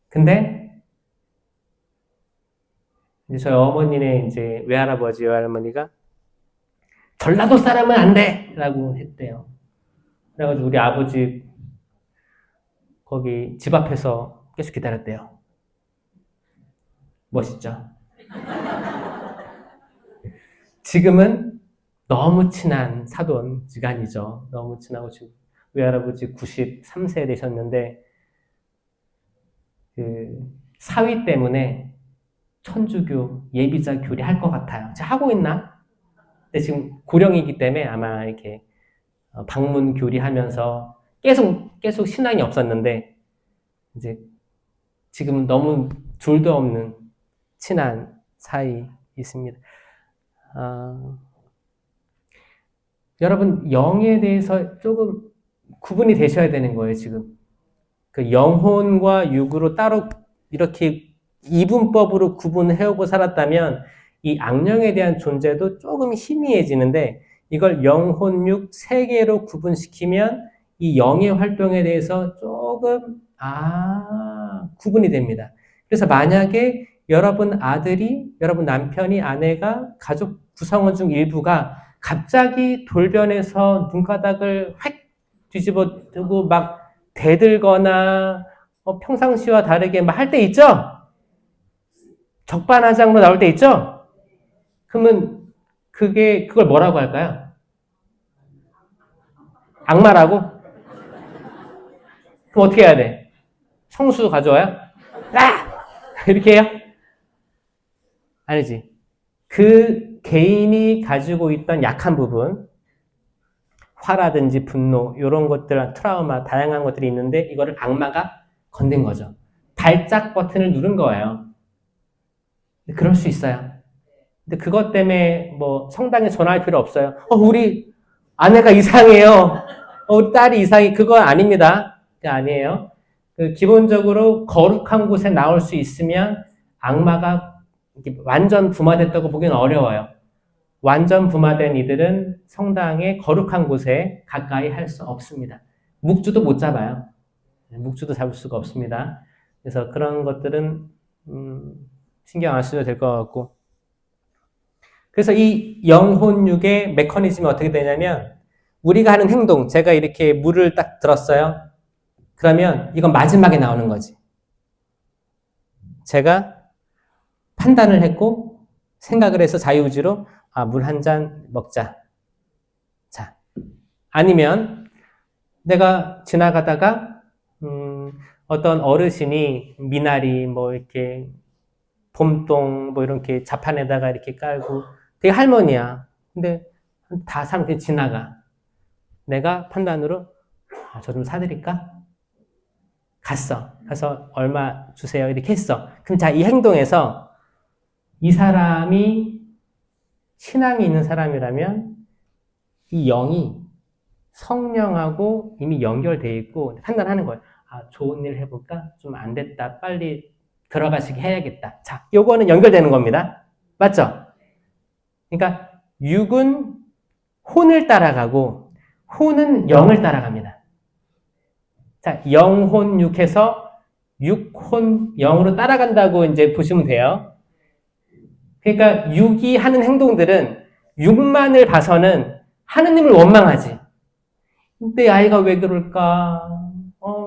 근데 이제 저희 어머니네 이제 외할아버지, 외할머니가 전라도 사람은 안 돼! 라고 했대요. 그래가지고 우리 아버지 거기 집 앞에서 계속 기다렸대요. 멋있죠? 지금은 너무 친한 사돈지간이죠. 너무 친하고 지금 외할아버지 93세 되셨는데 그 사위 때문에 천주교 예비자 교리 할 것 같아요. 하고 있나? 근데 지금 고령이기 때문에 아마 이렇게 방문 교리하면서 계속 신앙이 없었는데 이제 지금 너무 둘도 없는 친한 사이 있습니다. 여러분 영에 대해서 조금 구분이 되셔야 되는 거예요. 지금 그 영혼과 육으로 따로 이렇게 이분법으로 구분해오고 살았다면 이 악령에 대한 존재도 조금 희미해지는데 이걸 영혼, 육 세 개로 구분시키면 이 영의 활동에 대해서 조금 구분이 됩니다. 그래서 만약에 여러분 아들이, 여러분 남편이, 아내가, 가족 구성원 중 일부가 갑자기 돌변해서 눈가닥을 획 뒤집어두고 막 대들거나 평상시와 다르게 막 할 때 있죠? 적반하장으로 나올 때 있죠? 그러면 그걸 뭐라고 할까요? 악마라고? 그럼 어떻게 해야 돼? 성수 가져와요? 이렇게 해요? 아니지. 그 개인이 가지고 있던 약한 부분, 화라든지 분노, 이런 것들, 트라우마, 다양한 것들이 있는데 이거를 악마가 건든 거죠. 발작 버튼을 누른 거예요. 그럴 수 있어요. 근데 그것 때문에 뭐 성당에 전화할 필요 없어요. 우리 아내가 이상해요. 우리 딸이 이상해. 그건 아닙니다. 그게 아니에요. 기본적으로 거룩한 곳에 나올 수 있으면 악마가 완전 부마됐다고 보기는 어려워요. 완전 부마된 이들은 성당의 거룩한 곳에 가까이 할 수 없습니다. 묵주도 못 잡아요. 묵주도 잡을 수가 없습니다. 그래서 그런 것들은 신경 안 쓰셔도 될 것 같고. 그래서 이 영혼육의 메커니즘이 어떻게 되냐면 우리가 하는 행동, 제가 이렇게 물을 딱 들었어요. 그러면 이건 마지막에 나오는 거지. 제가 판단을 했고 생각을 해서 자유의지로 물 한 잔 먹자. 자, 아니면 내가 지나가다가 어떤 어르신이 미나리 뭐 이렇게 봄동 뭐 이렇게 자판에다가 이렇게 깔고 되게 할머니야. 근데 다 사람들이 지나가. 내가 판단으로 저 좀 사드릴까? 가서 얼마 주세요 이렇게 했어. 그럼 자, 이 행동에서 이 사람이 신앙이 있는 사람이라면 이 영이 성령하고 이미 연결되어 있고 판단하는 거예요. 좋은 일 해볼까? 좀 안 됐다. 빨리 들어가시게 해야겠다. 자, 요거는 연결되는 겁니다. 맞죠? 그러니까 육은 혼을 따라가고 혼은 영을 따라갑니다. 자, 영혼육해서 육혼 영으로 따라간다고 이제 보시면 돼요. 그러니까 육이 하는 행동들은 육만을 봐서는 하느님을 원망하지. 내 아이가 왜 그럴까?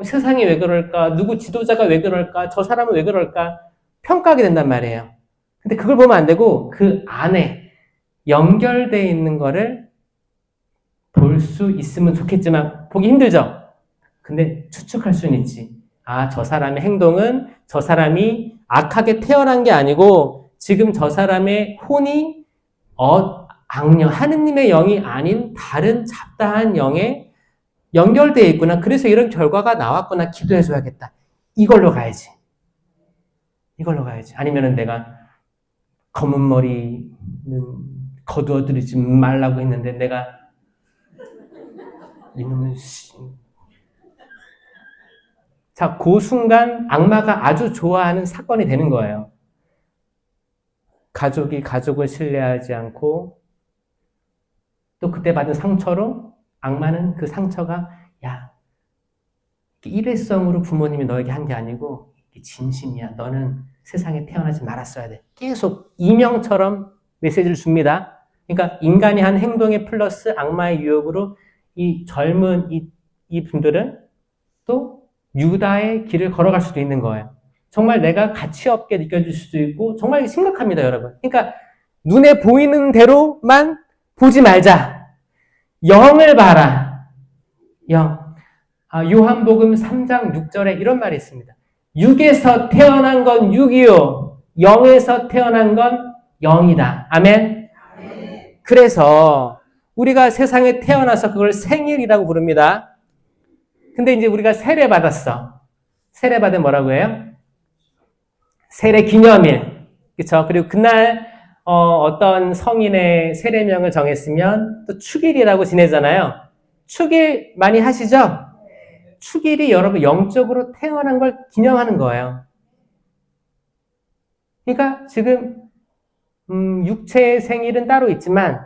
세상이 왜 그럴까? 누구 지도자가 왜 그럴까? 저 사람은 왜 그럴까? 평가하게 된단 말이에요. 근데 그걸 보면 안 되고 그 안에 연결되어 있는 거를 볼 수 있으면 좋겠지만 보기 힘들죠? 근데 추측할 수는 있지. 저 사람의 행동은 저 사람이 악하게 태어난 게 아니고 지금 저 사람의 혼이 악령, 하느님의 영이 아닌 다른 잡다한 영에 연결되어 있구나. 그래서 이런 결과가 나왔구나. 기도해줘야겠다. 이걸로 가야지. 아니면은 내가 검은 머리는 거두어드리지 말라고 했는데 내가 이놈은 자, 그 순간 악마가 아주 좋아하는 사건이 되는 거예요. 가족이 가족을 신뢰하지 않고 또 그때 받은 상처로 악마는 그 상처가 일회성으로 부모님이 너에게 한 게 아니고 진심이야. 너는 세상에 태어나지 말았어야 돼. 계속 이명처럼 메시지를 줍니다. 그러니까 인간이 한 행동에 플러스 악마의 유혹으로 이 젊은 이 분들은 또 유다의 길을 걸어갈 수도 있는 거예요. 정말 내가 가치 없게 느껴질 수도 있고 정말 심각합니다, 여러분. 그러니까 눈에 보이는 대로만 보지 말자. 영을 봐라. 영. 요한복음 3장 6절에 이런 말이 있습니다. 육에서 태어난 건 육이요. 영에서 태어난 건 영이다. 아멘? 그래서 우리가 세상에 태어나서 그걸 생일이라고 부릅니다. 근데 이제 우리가 세례 받았어. 세례 받으면 뭐라고 해요? 세례 기념일. 그쵸? 그리고 그날 어떤 성인의 세례명을 정했으면 또 축일이라고 지내잖아요. 축일 많이 하시죠? 축일이 여러분 영적으로 태어난 걸 기념하는 거예요. 그러니까 지금 육체의 생일은 따로 있지만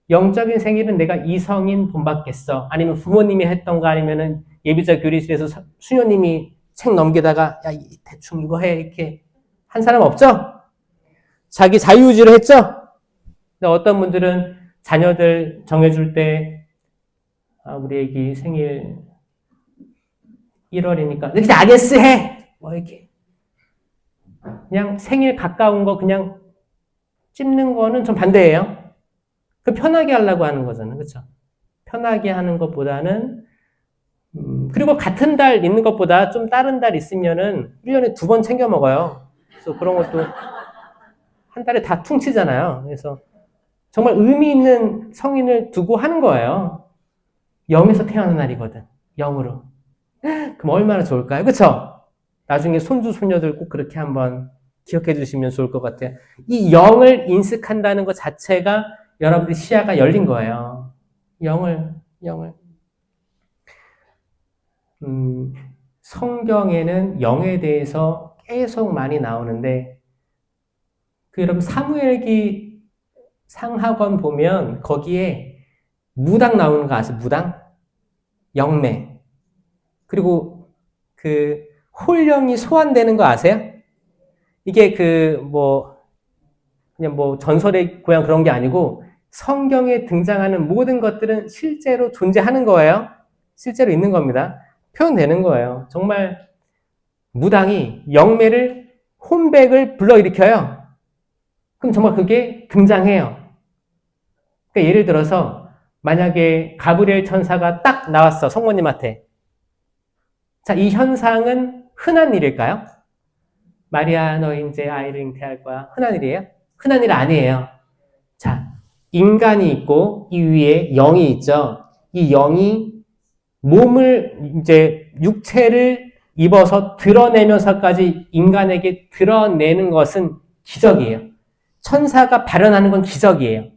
영적인 생일은 내가 이성인 본받겠어. 아니면 부모님이 했던 거 아니면은 예비자 교리실에서 수녀님이 책 넘기다가 대충 이거 해 이렇게 한 사람 없죠? 자기 자유의지로 했죠? 근데 어떤 분들은 자녀들 정해줄 때 우리 애기 생일 1월이니까 이렇게 아게스 해! 뭐 이렇게 그냥 생일 가까운 거 그냥 찝는 거는 좀 반대예요. 그 편하게 하려고 하는 거잖아요. 그렇죠? 편하게 하는 것보다는 그리고 같은 달 있는 것보다 좀 다른 달 있으면은 1년에 2번 챙겨 먹어요. 그래서 그런 것도 한 달에 다 퉁치잖아요. 그래서 정말 의미 있는 성인을 두고 하는 거예요. 영에서 태어난 날이거든. 영으로. 그럼 얼마나 좋을까요? 그쵸? 나중에 손주, 손녀들 꼭 그렇게 한번 기억해 주시면 좋을 것 같아요. 이 영을 인식한다는 것 자체가 여러분들 시야가 열린 거예요. 영을. 성경에는 영에 대해서 계속 많이 나오는데, 여러분 사무엘기 상하권 보면 거기에 무당 나오는 거 아세요? 무당? 영매. 그리고 홀령이 소환되는 거 아세요? 이게 그냥 전설의 고향 그런 게 아니고 성경에 등장하는 모든 것들은 실제로 존재하는 거예요. 실제로 있는 겁니다. 표현되는 거예요. 정말 무당이 영매를 혼백을 불러일으켜요. 그럼 정말 그게 등장해요. 그러니까 예를 들어서 만약에 가브리엘 천사가 딱 나왔어, 성모님한테. 자, 이 현상은 흔한 일일까요? 마리아, 너 이제 아이를 잉태할 거야. 흔한 일이에요? 흔한 일 아니에요. 자, 인간이 있고 이 위에 영이 있죠. 이 영이 몸을 이제 육체를 입어서 드러내면서까지 인간에게 드러내는 것은 기적이에요. 천사가 발현하는 건 기적이에요.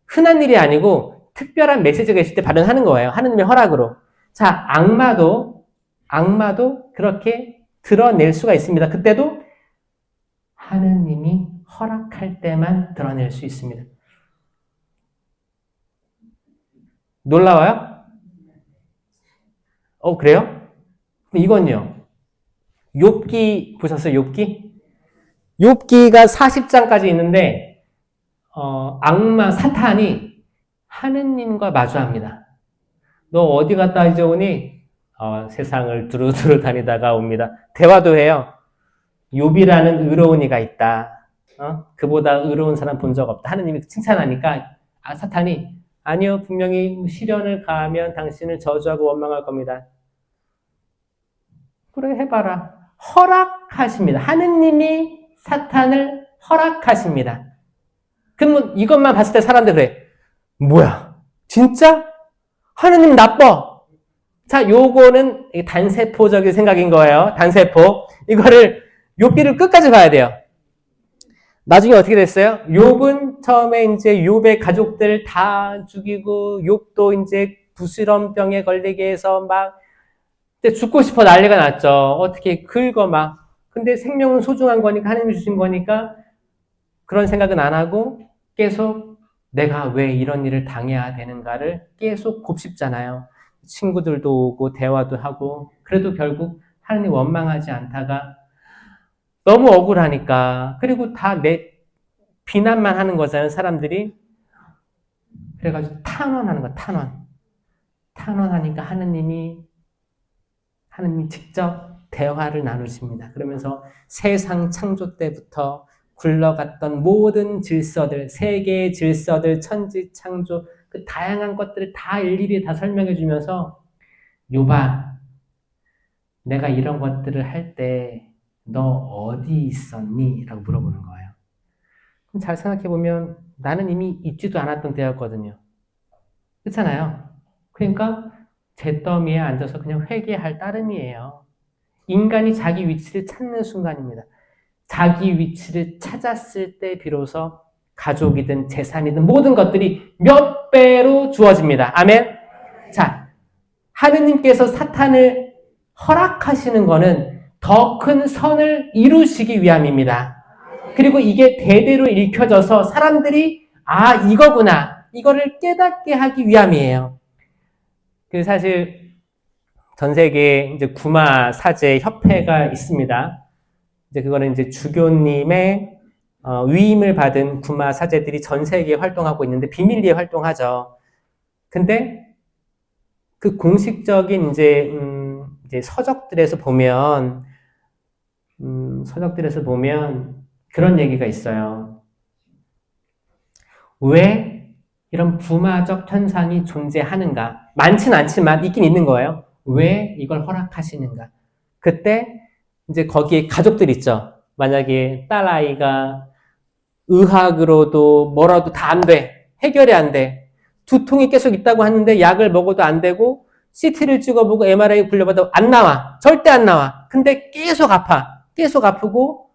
흔한 일이 아니고 특별한 메시지가 있을 때 발현하는 거예요. 하느님의 허락으로. 자, 악마도 그렇게 드러낼 수가 있습니다. 그때도 하느님이 허락할 때만 드러낼 수 있습니다. 놀라워요? 그래요? 이건요. 욥기 보셨어요? 욥기? 욥기가 40장까지 있는데 악마 사탄이 하느님과 마주합니다. 너 어디 갔다 이제 오니? 세상을 두루두루 다니다가 옵니다. 대화도 해요. 욥이라는 의로운 이가 있다. 그보다 의로운 사람 본 적 없다. 하느님이 칭찬하니까 사탄이 아니요, 분명히 시련을 가하면 당신을 저주하고 원망할 겁니다. 그래, 해봐라. 허락하십니다. 하느님이 사탄을 허락하십니다. 그러면 이것만 봤을 때 사람들 그래. 뭐야? 진짜? 하느님 나빠. 자, 요거는 단세포적인 생각인 거예요. 단세포. 이거를 욥기를 끝까지 봐야 돼요. 나중에 어떻게 됐어요? 욥은 처음에 이제 욥의 가족들 다 죽이고 욥도 이제 부스럼병에 걸리게 해서 막 죽고 싶어 난리가 났죠. 어떻게 긁어 막. 근데 생명은 소중한 거니까 하나님이 주신 거니까 그런 생각은 안 하고 계속 내가 왜 이런 일을 당해야 되는가를 계속 곱씹잖아요. 친구들도 오고 대화도 하고 그래도 결국 하나님 원망하지 않다가 너무 억울하니까 그리고 다 내 비난만 하는 거잖아요. 사람들이. 그래가지고 탄원하는 거야. 탄원하니까 하느님이 직접 대화를 나누십니다. 그러면서 세상 창조 때부터 굴러갔던 모든 질서들, 세계의 질서들, 천지 창조, 그 다양한 것들을 다 일일이 다 설명해 주면서 욥아, 내가 이런 것들을 할 때 너 어디 있었니? 라고 물어보는 거예요. 그럼 잘 생각해 보면 나는 이미 있지도 않았던 때였거든요. 그렇잖아요. 그러니까 잿더미에 앉아서 그냥 회개할 따름이에요. 인간이 자기 위치를 찾는 순간입니다. 자기 위치를 찾았을 때 비로소 가족이든 재산이든 모든 것들이 몇 배로 주어집니다. 아멘? 자, 하느님께서 사탄을 허락하시는 것은 더 큰 선을 이루시기 위함입니다. 그리고 이게 대대로 읽혀져서 사람들이 이거구나. 이거를 깨닫게 하기 위함이에요. 사실 전 세계에 이제 구마 사제 협회가 있습니다. 이제 그거는 이제 주교님의 위임을 받은 구마 사제들이 전 세계에 활동하고 있는데 비밀리에 활동하죠. 근데 그 공식적인 이제 서적들에서 보면 그런 얘기가 있어요. 왜 이런 부마적 현상이 존재하는가? 많진 않지만 있긴 있는 거예요. 왜 이걸 허락하시는가? 그때 이제 거기에 가족들 있죠. 만약에 딸아이가 의학으로도 뭐라도 다 안 돼. 해결이 안 돼. 두통이 계속 있다고 하는데 약을 먹어도 안 되고 CT를 찍어보고 MRI 굴려봐도 안 나와. 절대 안 나와. 근데 계속 아파. 계속 아프고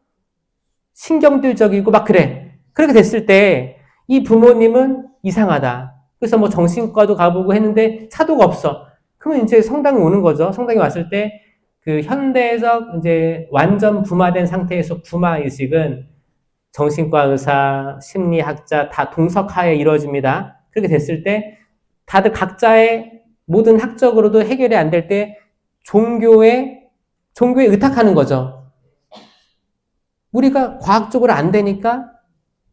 신경질적이고 막 그래. 그렇게 됐을 때 이 부모님은 이상하다. 그래서 뭐 정신과도 가보고 했는데 차도가 없어. 그러면 이제 성당에 오는 거죠. 성당에 왔을 때 그 현대에서 이제 완전 부마된 상태에서 부마 의식은 정신과 의사, 심리학자 다 동석하에 이루어집니다. 그렇게 됐을 때 다들 각자의 모든 학적으로도 해결이 안 될 때 종교에 의탁하는 거죠. 우리가 과학적으로 안 되니까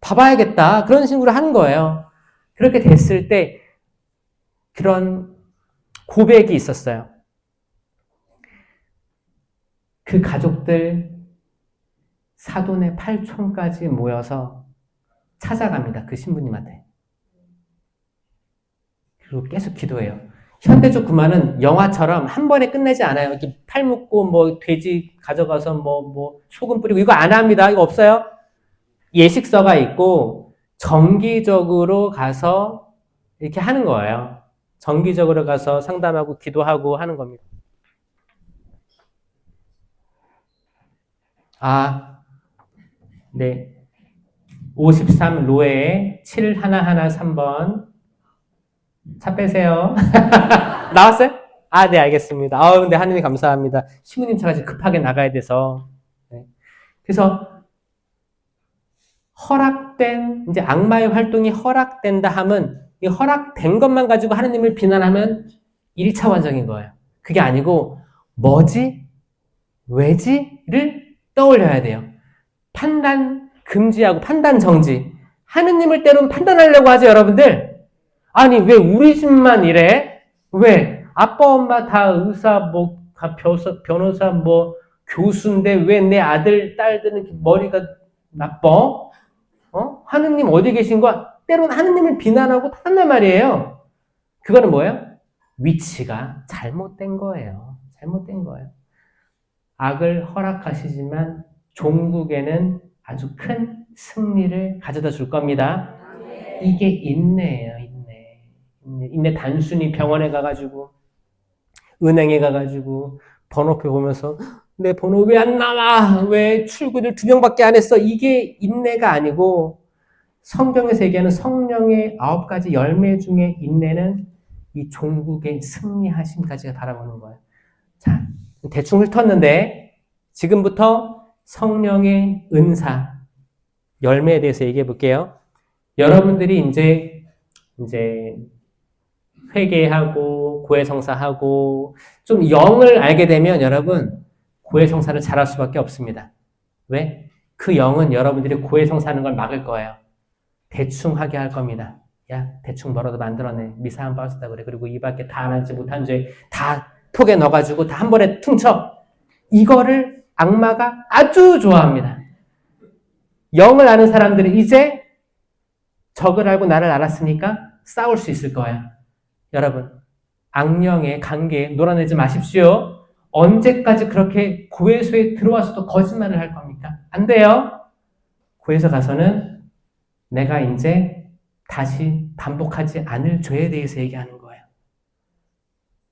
봐봐야겠다. 그런 식으로 하는 거예요. 그렇게 됐을 때 그런 고백이 있었어요. 그 가족들 사돈의 8촌까지 모여서 찾아갑니다. 그 신부님한테. 그리고 계속 기도해요. 현대적 구마는 영화처럼 한 번에 끝내지 않아요. 이렇게 팔 묶고 뭐 돼지 가져가서 뭐 소금 뿌리고 이거 안 합니다. 이거 없어요. 예식서가 있고 정기적으로 가서 이렇게 하는 거예요. 정기적으로 가서 상담하고 기도하고 하는 겁니다. 네. 53 로에 7113번. 차 빼세요. 나왔어요? 네, 알겠습니다. 근데 하느님 감사합니다. 신부님 차가 지금 급하게 나가야 돼서. 네. 그래서 허락된, 이제 악마의 활동이 허락된다 함은 이 허락된 것만 가지고 하느님을 비난하면 1차원적인 거예요. 그게 아니고 뭐지? 왜지?를 떠올려야 돼요. 판단 금지하고 판단 정지. 하느님을 때로는 판단하려고 하죠, 여러분들. 아니, 왜 우리 집만 이래? 왜? 아빠, 엄마 다 의사, 변호사, 교수인데 왜 내 아들, 딸들은 머리가 나빠? 하느님 어디 계신 거야? 때로는 하느님을 비난하고 판단한 말이에요. 그거는 뭐예요? 위치가 잘못된 거예요. 잘못된 거예요. 악을 허락하시지만 종국에는 아주 큰 승리를 가져다 줄 겁니다. 이게 인내예요, 인내. 단순히 병원에 가가지고, 은행에 가가지고, 번호표 보면서, 내 번호 왜 안 나와? 왜 출근을 2명밖에 안 했어? 이게 인내가 아니고, 성경에서 얘기하는 성령의 9가지 열매 중에 인내는 이 종국의 승리하심까지 바라보는 거예요. 자, 대충 훑었는데, 지금부터 성령의 은사, 열매에 대해서 얘기해 볼게요. 여러분들이 이제 회개하고 고해성사하고 좀 영을 알게 되면 여러분 고해성사를 잘할 수밖에 없습니다. 왜? 그 영은 여러분들이 고해성사하는 걸 막을 거예요. 대충 하게 할 겁니다. 야, 대충 뭐라도 만들어내. 미사 한 번 썼다 그래. 그리고 이 밖에 다 안 하지 못한 죄 다 톡에 넣어가지고 다 한 번에 퉁쳐. 이거를 악마가 아주 좋아합니다. 영을 아는 사람들은 이제 적을 알고 나를 알았으니까 싸울 수 있을 거예요. 여러분, 악령의 관계에 놀아내지 마십시오. 언제까지 그렇게 고해소에 들어와서도 거짓말을 할 겁니까? 안 돼요. 고해소 가서는 내가 이제 다시 반복하지 않을 죄에 대해서 얘기하는 거예요.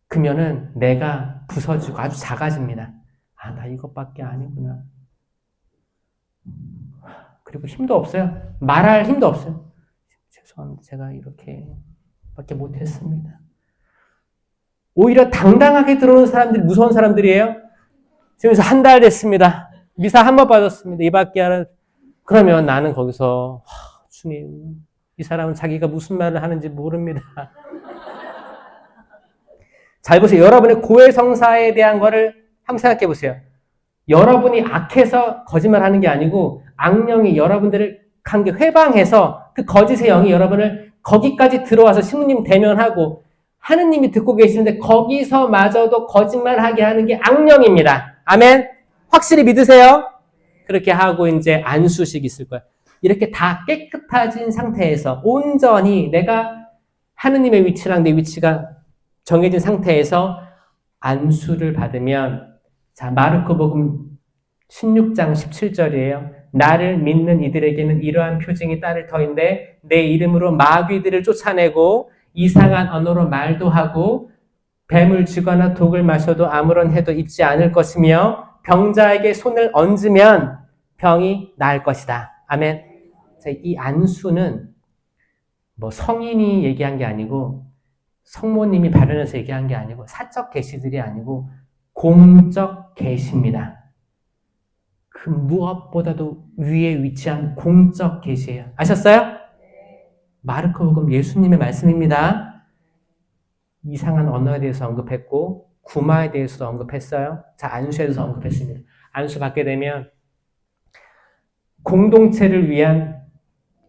그러면은 내가 부서지고 아주 작아집니다. 나 이것밖에 아니구나. 그리고 힘도 없어요. 말할 힘도 없어요. 죄송합니다. 제가 이렇게 밖에 못했습니다. 오히려 당당하게 들어오는 사람들이 무서운 사람들이에요. 지금 1달 됐습니다. 미사 한 번 받았습니다. 이 밖에 하는. 그러면 나는 거기서 주님, 이 사람은 자기가 무슨 말을 하는지 모릅니다. 잘 보세요. 여러분의 고해성사에 대한 거를 한번 생각해 보세요. 여러분이 악해서 거짓말하는 게 아니고 악령이 여러분들을 관계 회방해서 그 거짓의 영이 여러분을 거기까지 들어와서 신부님 대면하고 하느님이 듣고 계시는데 거기서마저도 거짓말하게 하는 게 악령입니다. 아멘. 확실히 믿으세요? 그렇게 하고 이제 안수식 있을 거예요. 이렇게 다 깨끗해진 상태에서 온전히 내가 하느님의 위치랑 내 위치가 정해진 상태에서 안수를 받으면, 자, 마르코복음 16장 17절이에요. 나를 믿는 이들에게는 이러한 표징이 따를 터인데 내 이름으로 마귀들을 쫓아내고 이상한 언어로 말도 하고 뱀을 쥐거나 독을 마셔도 아무런 해도 입지 않을 것이며 병자에게 손을 얹으면 병이 나을 것이다. 아멘. 이 안수는 뭐 성인이 얘기한 게 아니고 성모님이 발언해서 얘기한 게 아니고 사적 계시들이 아니고 공적 계시입니다. 그 무엇보다도 위에 위치한 공적 계시예요. 아셨어요? 마르코복음 예수님의 말씀입니다. 이상한 언어에 대해서 언급했고 구마에 대해서도 언급했어요. 자, 안수에 대해서 언급했습니다. 안수 받게 되면 공동체를 위한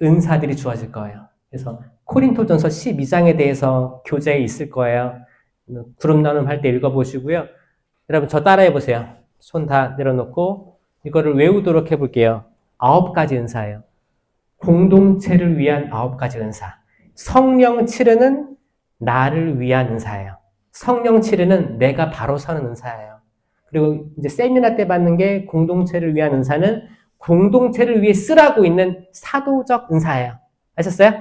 은사들이 주어질 거예요. 그래서 코린토전서 12장에 대해서 교재에 있을 거예요. 그룹 나눔 할 때 읽어보시고요. 여러분 저 따라해 보세요. 손 다 내려놓고 이거를 외우도록 해볼게요. 9가지 은사예요. 공동체를 위한 9가지 은사. 성령 치르는 나를 위한 은사예요. 성령 치르는 내가 바로 서는 은사예요. 그리고 이제 세미나 때 받는 게 공동체를 위한 은사는 공동체를 위해 쓰라고 있는 사도적 은사예요. 아셨어요?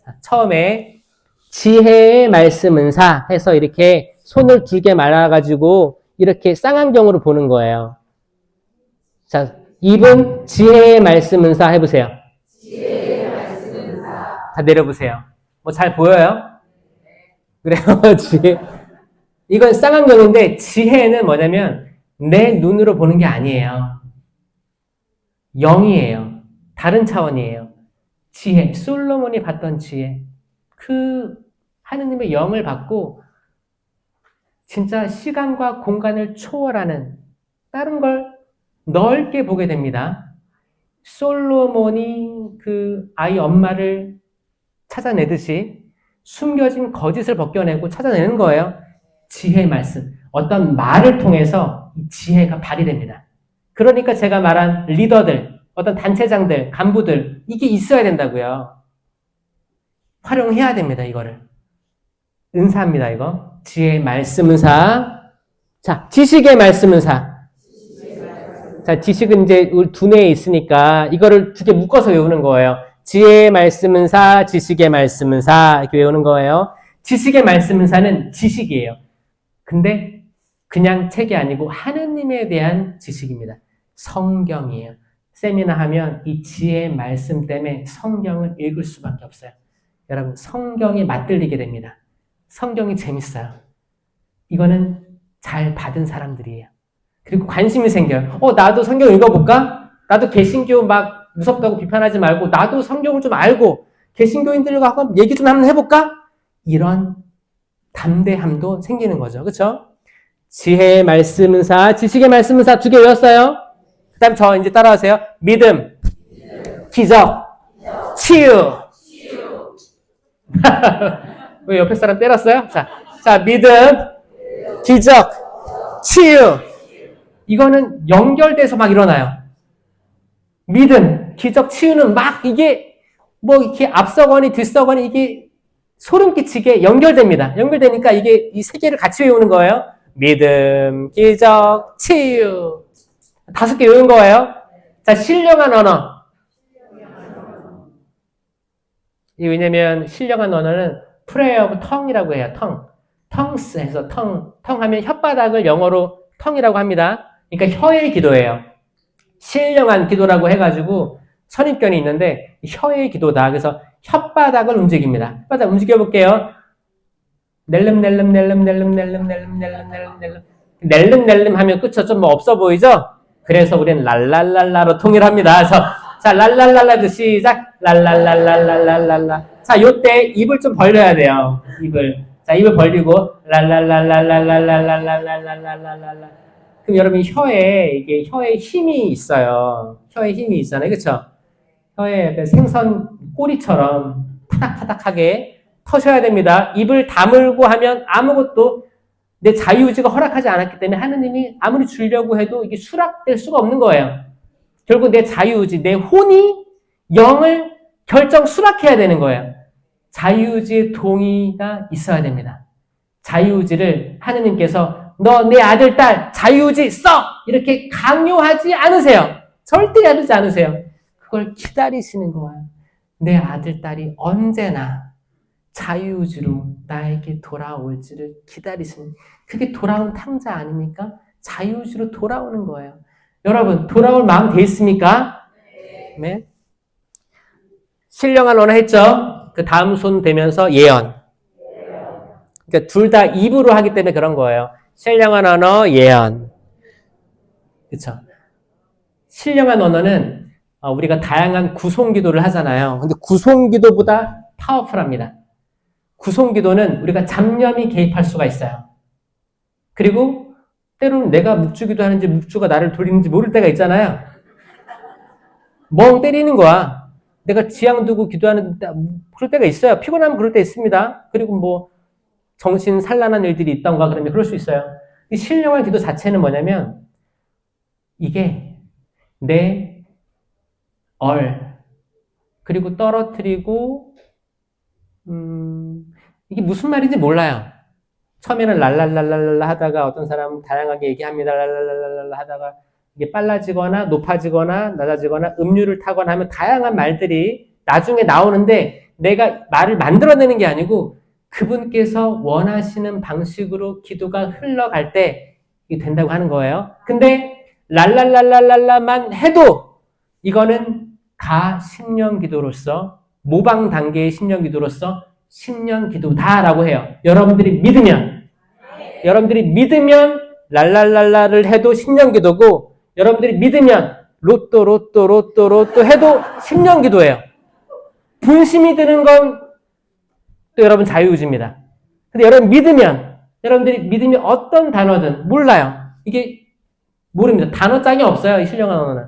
자, 처음에 지혜의 말씀 은사 해서 이렇게 손을 2개 말아가지고 이렇게 쌍안경으로 보는 거예요. 자, 입은 지혜의 말씀 은사 해보세요. 지혜의 말씀 은사. 다 내려보세요. 뭐 잘 보여요? 그래요. 지혜. 이건 쌍안경인데 지혜는 뭐냐면 내 눈으로 보는 게 아니에요. 영이에요. 다른 차원이에요. 지혜. 솔로몬이 봤던 지혜. 그 하느님의 영을 받고 진짜 시간과 공간을 초월하는 다른 걸 넓게 보게 됩니다. 솔로몬이 그 아이 엄마를 찾아내듯이 숨겨진 거짓을 벗겨내고 찾아내는 거예요. 지혜의 말씀. 어떤 말을 통해서 이 지혜가 발휘됩니다. 그러니까 제가 말한 리더들, 어떤 단체장들, 간부들 이게 있어야 된다고요. 활용해야 됩니다. 이거를. 은사입니다. 이거. 지혜의 말씀 은사. 자, 지식의 말씀 은사. 자, 지식은 이제 두뇌에 있으니까 이거를 2개 묶어서 외우는 거예요. 지혜의 말씀 은사, 지식의 말씀 은사 이렇게 외우는 거예요. 지식의 말씀 은사는 지식이에요. 근데 그냥 책이 아니고 하느님에 대한 지식입니다. 성경이에요. 세미나 하면 이 지혜의 말씀 때문에 성경을 읽을 수밖에 없어요. 여러분, 성경이 맛들리게 됩니다. 성경이 재밌어요. 이거는 잘 받은 사람들이에요. 그리고 관심이 생겨요. 나도 성경 읽어볼까? 나도 개신교 막 무섭다고 비판하지 말고 나도 성경을 좀 알고 개신교인들과 한번 얘기 좀 한번 해볼까? 이런 담대함도 생기는 거죠. 그렇죠? 지혜의 말씀 은사, 지식의 말씀 은사 2개 외웠어요? 그 다음 저 이제 따라하세요. 믿음, 기적, 치유. 왜 옆에 사람 때렸어요? 자, 믿음, 기적, 치유. 이거는 연결돼서 막 일어나요. 믿음, 기적, 치유는 막 이게 뭐 이렇게 앞서거니 뒤서거니 이게 소름 끼치게 연결됩니다. 연결되니까 이게 이 3개를 같이 외우는 거예요. 믿음, 기적, 치유. 5개 외운 거예요. 자, 신령한 언어. 왜냐면 신령한 언어는 prayer of tongue이라고 해요. tongues 해서 tongue 하면 혓바닥을 영어로 tongue이라고 합니다. 그러니까 혀의 기도예요. 신령한 기도라고 해가지고 선입견이 있는데 혀의 기도다. 그래서 혓바닥을 움직입니다. 혓바닥 움직여볼게요. 낼름 하면 끝이 좀 뭐 없어 보이죠? 그래서 우리는 랄랄랄라로 통일합니다. 그래서 자, 랄랄랄라도 시작. 랄랄랄랄랄랄랄라. 자, 요때 입을 좀 벌려야 돼요. 입을. 자, 입을 벌리고 랄랄랄랄랄랄랄랄랄랄랄랄랄랄라. 그럼 여러분 이게 혀에 힘이 있어요. 혀에 힘이 있잖아요. 그렇죠? 혀에 생선 꼬리처럼 타닥타닥하게 터셔야 됩니다. 입을 다물고 하면 아무것도 내 자유의지가 허락하지 않았기 때문에 하느님이 아무리 주려고 해도 이게 수락될 수가 없는 거예요. 결국 내 자유의지, 내 혼이 영을 결정 수락해야 되는 거예요. 자유의지의 동의가 있어야 됩니다. 자유의지를 하느님께서 너 내 아들, 딸 자유의지 써! 이렇게 강요하지 않으세요. 절대 하지 않으세요. 그걸 기다리시는 거예요. 내 아들, 딸이 언제나 자유의지로 나에게 돌아올지를 기다리시는, 그게 돌아온 탕자 아닙니까? 자유의지로 돌아오는 거예요. 여러분, 돌아올 마음 돼 있습니까? 네. 신령한 언어 했죠? 그 다음 손 되면서 예언. 그러니까 둘 다 입으로 하기 때문에 그런 거예요. 신령한 언어, 예언. 그렇죠? 신령한 언어는 우리가 다양한 구송기도를 하잖아요. 근데 구송기도보다 파워풀합니다. 구송기도는 우리가 잡념이 개입할 수가 있어요. 그리고 때로는 내가 묵주기도 하는지 묵주가 나를 돌리는지 모를 때가 있잖아요. 멍 때리는 거야. 내가 지향 두고 기도하는 그럴 때가 있어요. 피곤하면 그럴 때 있습니다. 그리고 뭐 정신 산란한 일들이 있던가 그러면 그럴 수 있어요. 이 신령한 기도 자체는 뭐냐면 이게 내 그리고 떨어뜨리고 이게 무슨 말인지 몰라요. 처음에는 랄랄랄랄라 하다가 어떤 사람은 다양하게 얘기합니다. 랄랄랄랄라 하다가 이게 빨라지거나 높아지거나 낮아지거나 음률을 타거나 하면 다양한 말들이 나중에 나오는데 내가 말을 만들어내는 게 아니고 그분께서 원하시는 방식으로 기도가 흘러갈 때 이게 된다고 하는 거예요. 근데 랄랄랄랄랄라만 해도 이거는 가신령 기도로서 모방 단계의 신령 기도로서 신령 기도다라고 해요. 여러분들이 믿으면 랄랄랄라를 해도 신령 기도고 여러분들이 믿으면 로또 해도 신령 기도예요. 분심이 드는 건 또 여러분 자유의지입니다. 근데 여러분들이 믿으면 어떤 단어든 몰라요. 이게 모릅니다. 단어장이 없어요. 이 신령한 언어는.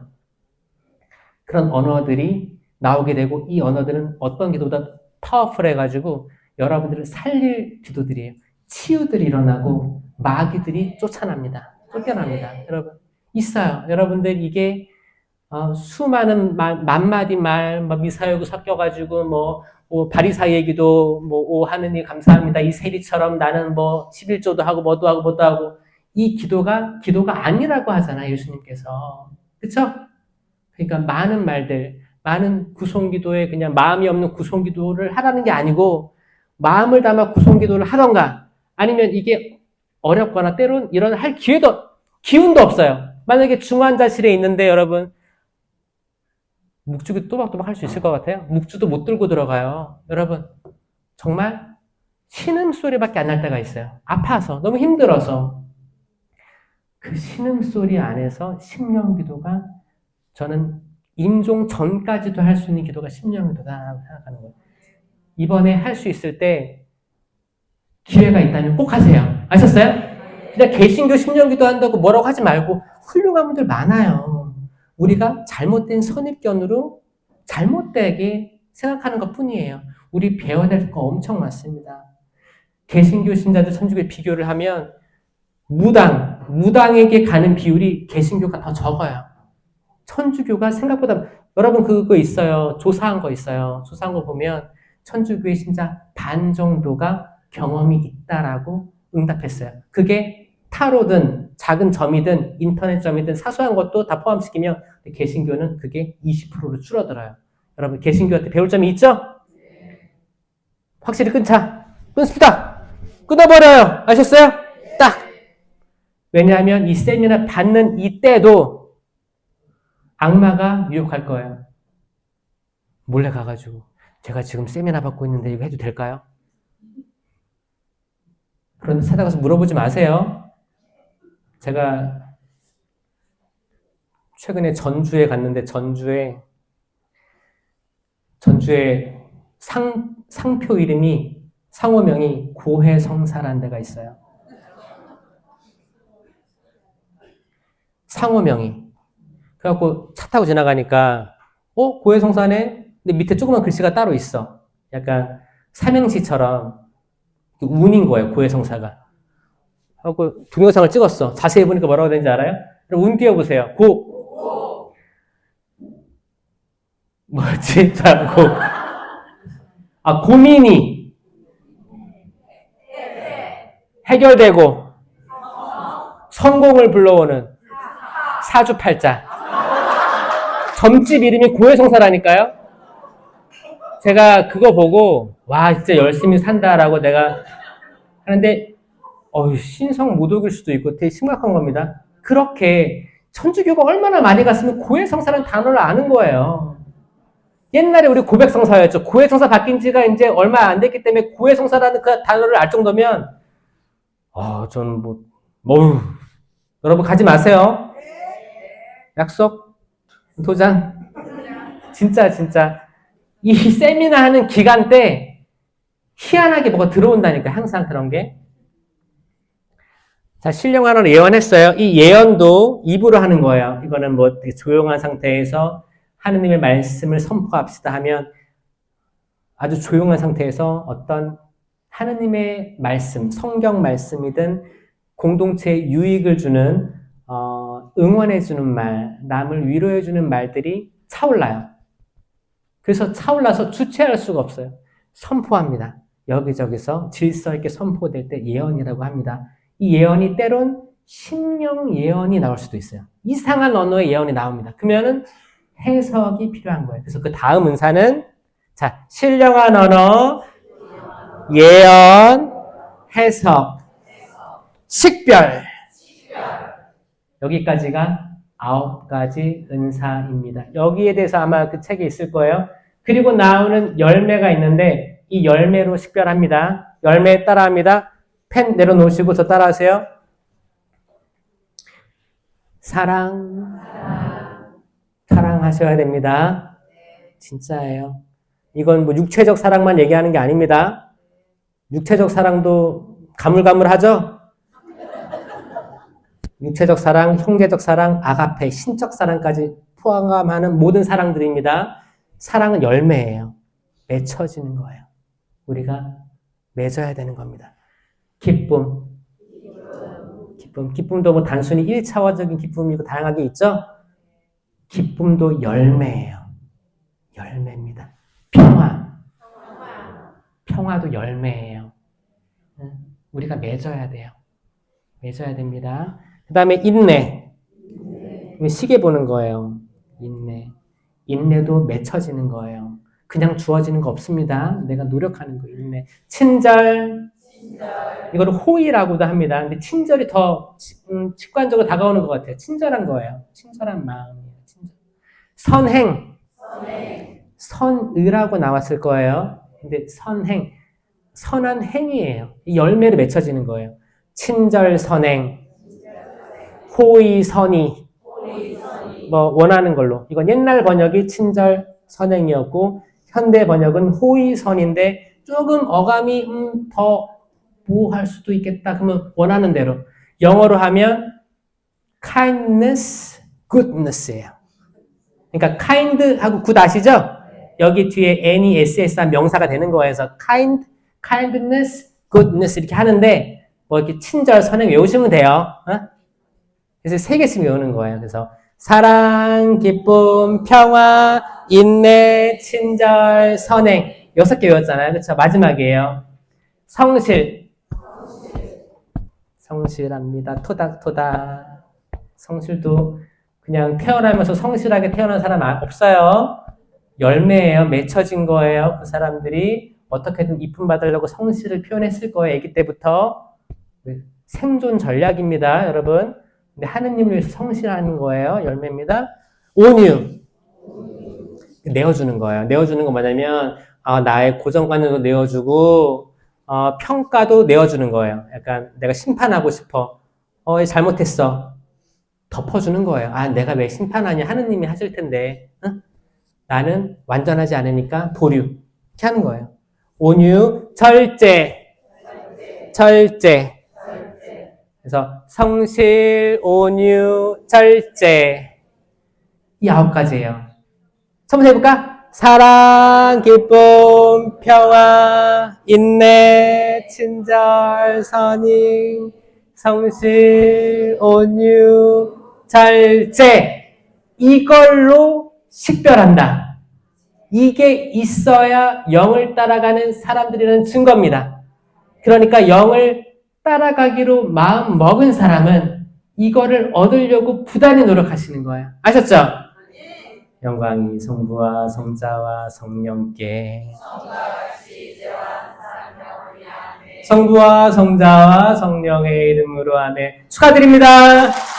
그런 언어들이 나오게 되고 이 언어들은 어떤 기도보다 파워풀해가지고 여러분들을 살릴 기도들이에요. 치유들이 일어나고 마귀들이 쫓겨납니다. 여러분 있어요. 여러분들 이게 수많은 만마디 말, 미사여구 섞여가지고 바리사 얘기도 하느님 감사합니다. 이 세리처럼 나는 11조도 하고 뭐도 하고 이 기도가 아니라고 하잖아요. 예수님께서. 그쵸? 그러니까 많은 말들, 많은 구송기도에 그냥 마음이 없는 구송기도를 하라는 게 아니고 마음을 담아 구송기도를 하던가 아니면 이게 어렵거나 때론 이런 할 기운도 없어요. 만약에 중환자실에 있는데 여러분 묵주기 또박또박 할 수 있을 것 같아요? 묵주도 못 들고 들어가요. 여러분 정말 신음소리밖에 안 날 때가 있어요. 아파서 너무 힘들어서 그 신음소리 안에서 심령기도가 저는 임종 전까지도 할 수 있는 기도가 심령기도다라고 생각하는 거예요. 이번에 할 수 있을 때 기회가 있다면 꼭 하세요. 아셨어요? 그냥 개신교 심령기도 한다고 뭐라고 하지 말고 훌륭한 분들 많아요. 우리가 잘못된 선입견으로 잘못되게 생각하는 것 뿐이에요. 우리 배워야 될 거 엄청 많습니다. 개신교 신자들 천주교에 비교를 하면 무당에게 가는 비율이 개신교가 더 적어요. 천주교가 생각보다 여러분 그거 있어요. 조사한 거 있어요. 조사한 거 보면 천주교의 신자 반 정도가 경험이 있다라고 응답했어요. 그게 타로든 작은 점이든 인터넷 점이든 사소한 것도 다 포함시키면 개신교는 그게 20%로 줄어들어요. 여러분 개신교한테 배울 점이 있죠? 확실히 끊습니다. 끊어버려요. 아셨어요? 딱. 왜냐하면 이 세미나 받는 이때도 악마가 유혹할 거예요. 몰래 가가지고 제가 지금 세미나 받고 있는데 이거 해도 될까요? 그런데 찾아가서 물어보지 마세요. 제가 최근에 전주에 갔는데 전주에 상표 이름이 상호명이 고해성사라는 데가 있어요. 상호명이. 그래갖고 차 타고 지나가니까 고해성사네? 근데 밑에 조그만 글씨가 따로 있어. 약간 삼행시처럼 운인 거예요. 고해성사가. 하고 동영상을 찍었어. 자세히 보니까 뭐라고 되는지 알아요? 운 띄워보세요. 뭐였지? 자, 고민이 해결되고 성공을 불러오는 사주팔자. 점집 이름이 고해성사라니까요. 제가 그거 보고 와 진짜 열심히 산다라고 내가 하는데 신성 모독일 수도 있고 되게 심각한 겁니다. 그렇게 천주교가 얼마나 많이 갔으면 고해성사라는 단어를 아는 거예요. 옛날에 우리 고백성사였죠. 고해성사 바뀐 지가 이제 얼마 안 됐기 때문에 고해성사라는 그 단어를 알 정도면 저는 여러분 가지 마세요. 약속? 도장? 진짜 이 세미나 하는 기간 때 희한하게 뭐가 들어온다니까 항상 그런 게. 자, 신령한어를 예언했어요. 이 예언도 입으로 하는 거예요. 이거는 뭐 되게 조용한 상태에서 하느님의 말씀을 선포합시다 하면 아주 조용한 상태에서 어떤 하느님의 말씀, 성경 말씀이든 공동체에 유익을 주는 응원해주는 말, 남을 위로해주는 말들이 차올라요. 그래서 차올라서 주체할 수가 없어요. 선포합니다. 여기저기서 질서 있게 선포될 때 예언이라고 합니다. 이 예언이 때론 심령 예언이 나올 수도 있어요. 이상한 언어의 예언이 나옵니다. 그러면은 해석이 필요한 거예요. 그래서 그 다음 은사는 자, 신령한 언어, 예언, 해석, 식별. 여기까지가 9가지 은사입니다. 여기에 대해서 아마 그 책에 있을 거예요. 그리고 나오는 열매가 있는데 이 열매로 식별합니다. 열매 따라합니다. 펜 내려놓으시고 저 따라하세요. 사랑하셔야 됩니다. 진짜예요. 이건 뭐 육체적 사랑만 얘기하는 게 아닙니다. 육체적 사랑도 가물가물하죠? 육체적 사랑, 형제적 사랑, 아가페, 신적 사랑까지 포함하는 모든 사랑들입니다. 사랑은 열매예요. 맺혀지는 거예요. 우리가 맺어야 되는 겁니다. 기쁨도 뭐 단순히 1차원적인 기쁨이고 다양하게 있죠? 기쁨도 열매예요. 열매입니다. 평화도 열매예요. 우리가 맺어야 돼요. 맺어야 됩니다. 그 다음에 인내. 시계 보는 거예요. 인내도 맺혀지는 거예요. 그냥 주어지는 거 없습니다. 내가 노력하는 거예요. 인내. 친절. 이거를 호의라고도 합니다. 근데 친절이 더 직관적으로 다가오는 것 같아요. 친절한 거예요. 친절한 마음이에요. 선행. 선의라고 나왔을 거예요. 근데 선행. 선한 행위예요. 이 열매로 맺혀지는 거예요. 친절 선행. 호의 선의. 뭐 원하는 걸로. 이건 옛날 번역이 친절 선행이었고 현대 번역은 호의 선인데 조금 어감이 더 할 수도 있겠다. 그러면 원하는 대로. 영어로 하면 kindness, goodness예요. 그러니까 kind하고 good 아시죠? 여기 뒤에 n이 ss한 명사가 되는 거예요. 그래서 kindness, goodness 이렇게 하는데 뭐 이렇게 친절, 선행 외우시면 돼요. 그래서 3개씩 외우는 거예요. 그래서 사랑, 기쁨, 평화, 인내, 친절, 선행 6개 외웠잖아요. 그렇죠? 마지막이에요. 성실합니다. 토닥토닥. 성실도 그냥 태어나면서 성실하게 태어난 사람 없어요. 열매예요. 맺혀진 거예요. 그 사람들이 어떻게든 이쁨 받으려고 성실을 표현했을 거예요. 아기 때부터. 생존 전략입니다. 여러분. 근데 하느님을 위해서 성실하는 거예요. 열매입니다. 온유. 내어주는 거예요. 내어주는 건 뭐냐면 나의 고정관념도 내어주고 평가도 내어주는 거예요. 약간 내가 심판하고 싶어. 잘못했어. 덮어주는 거예요. 내가 왜 심판하냐. 하느님이 하실 텐데. 나는 완전하지 않으니까 보류. 이렇게 하는 거예요. 온유, 절제. 그래서 성실, 온유, 절제. 이 9가지예요. 처음부터 해볼까? 사랑, 기쁨, 평화, 인내, 친절, 선행, 성실, 온유, 절제. 이걸로 식별한다. 이게 있어야 영을 따라가는 사람들이라는 증거입니다. 그러니까 영을 따라가기로 마음 먹은 사람은 이거를 얻으려고 부단히 노력하시는 거예요. 아셨죠? 영광이 성부와 성자와 성령께 성부와 성자와 성령의 이름으로 아멘. 축하드립니다.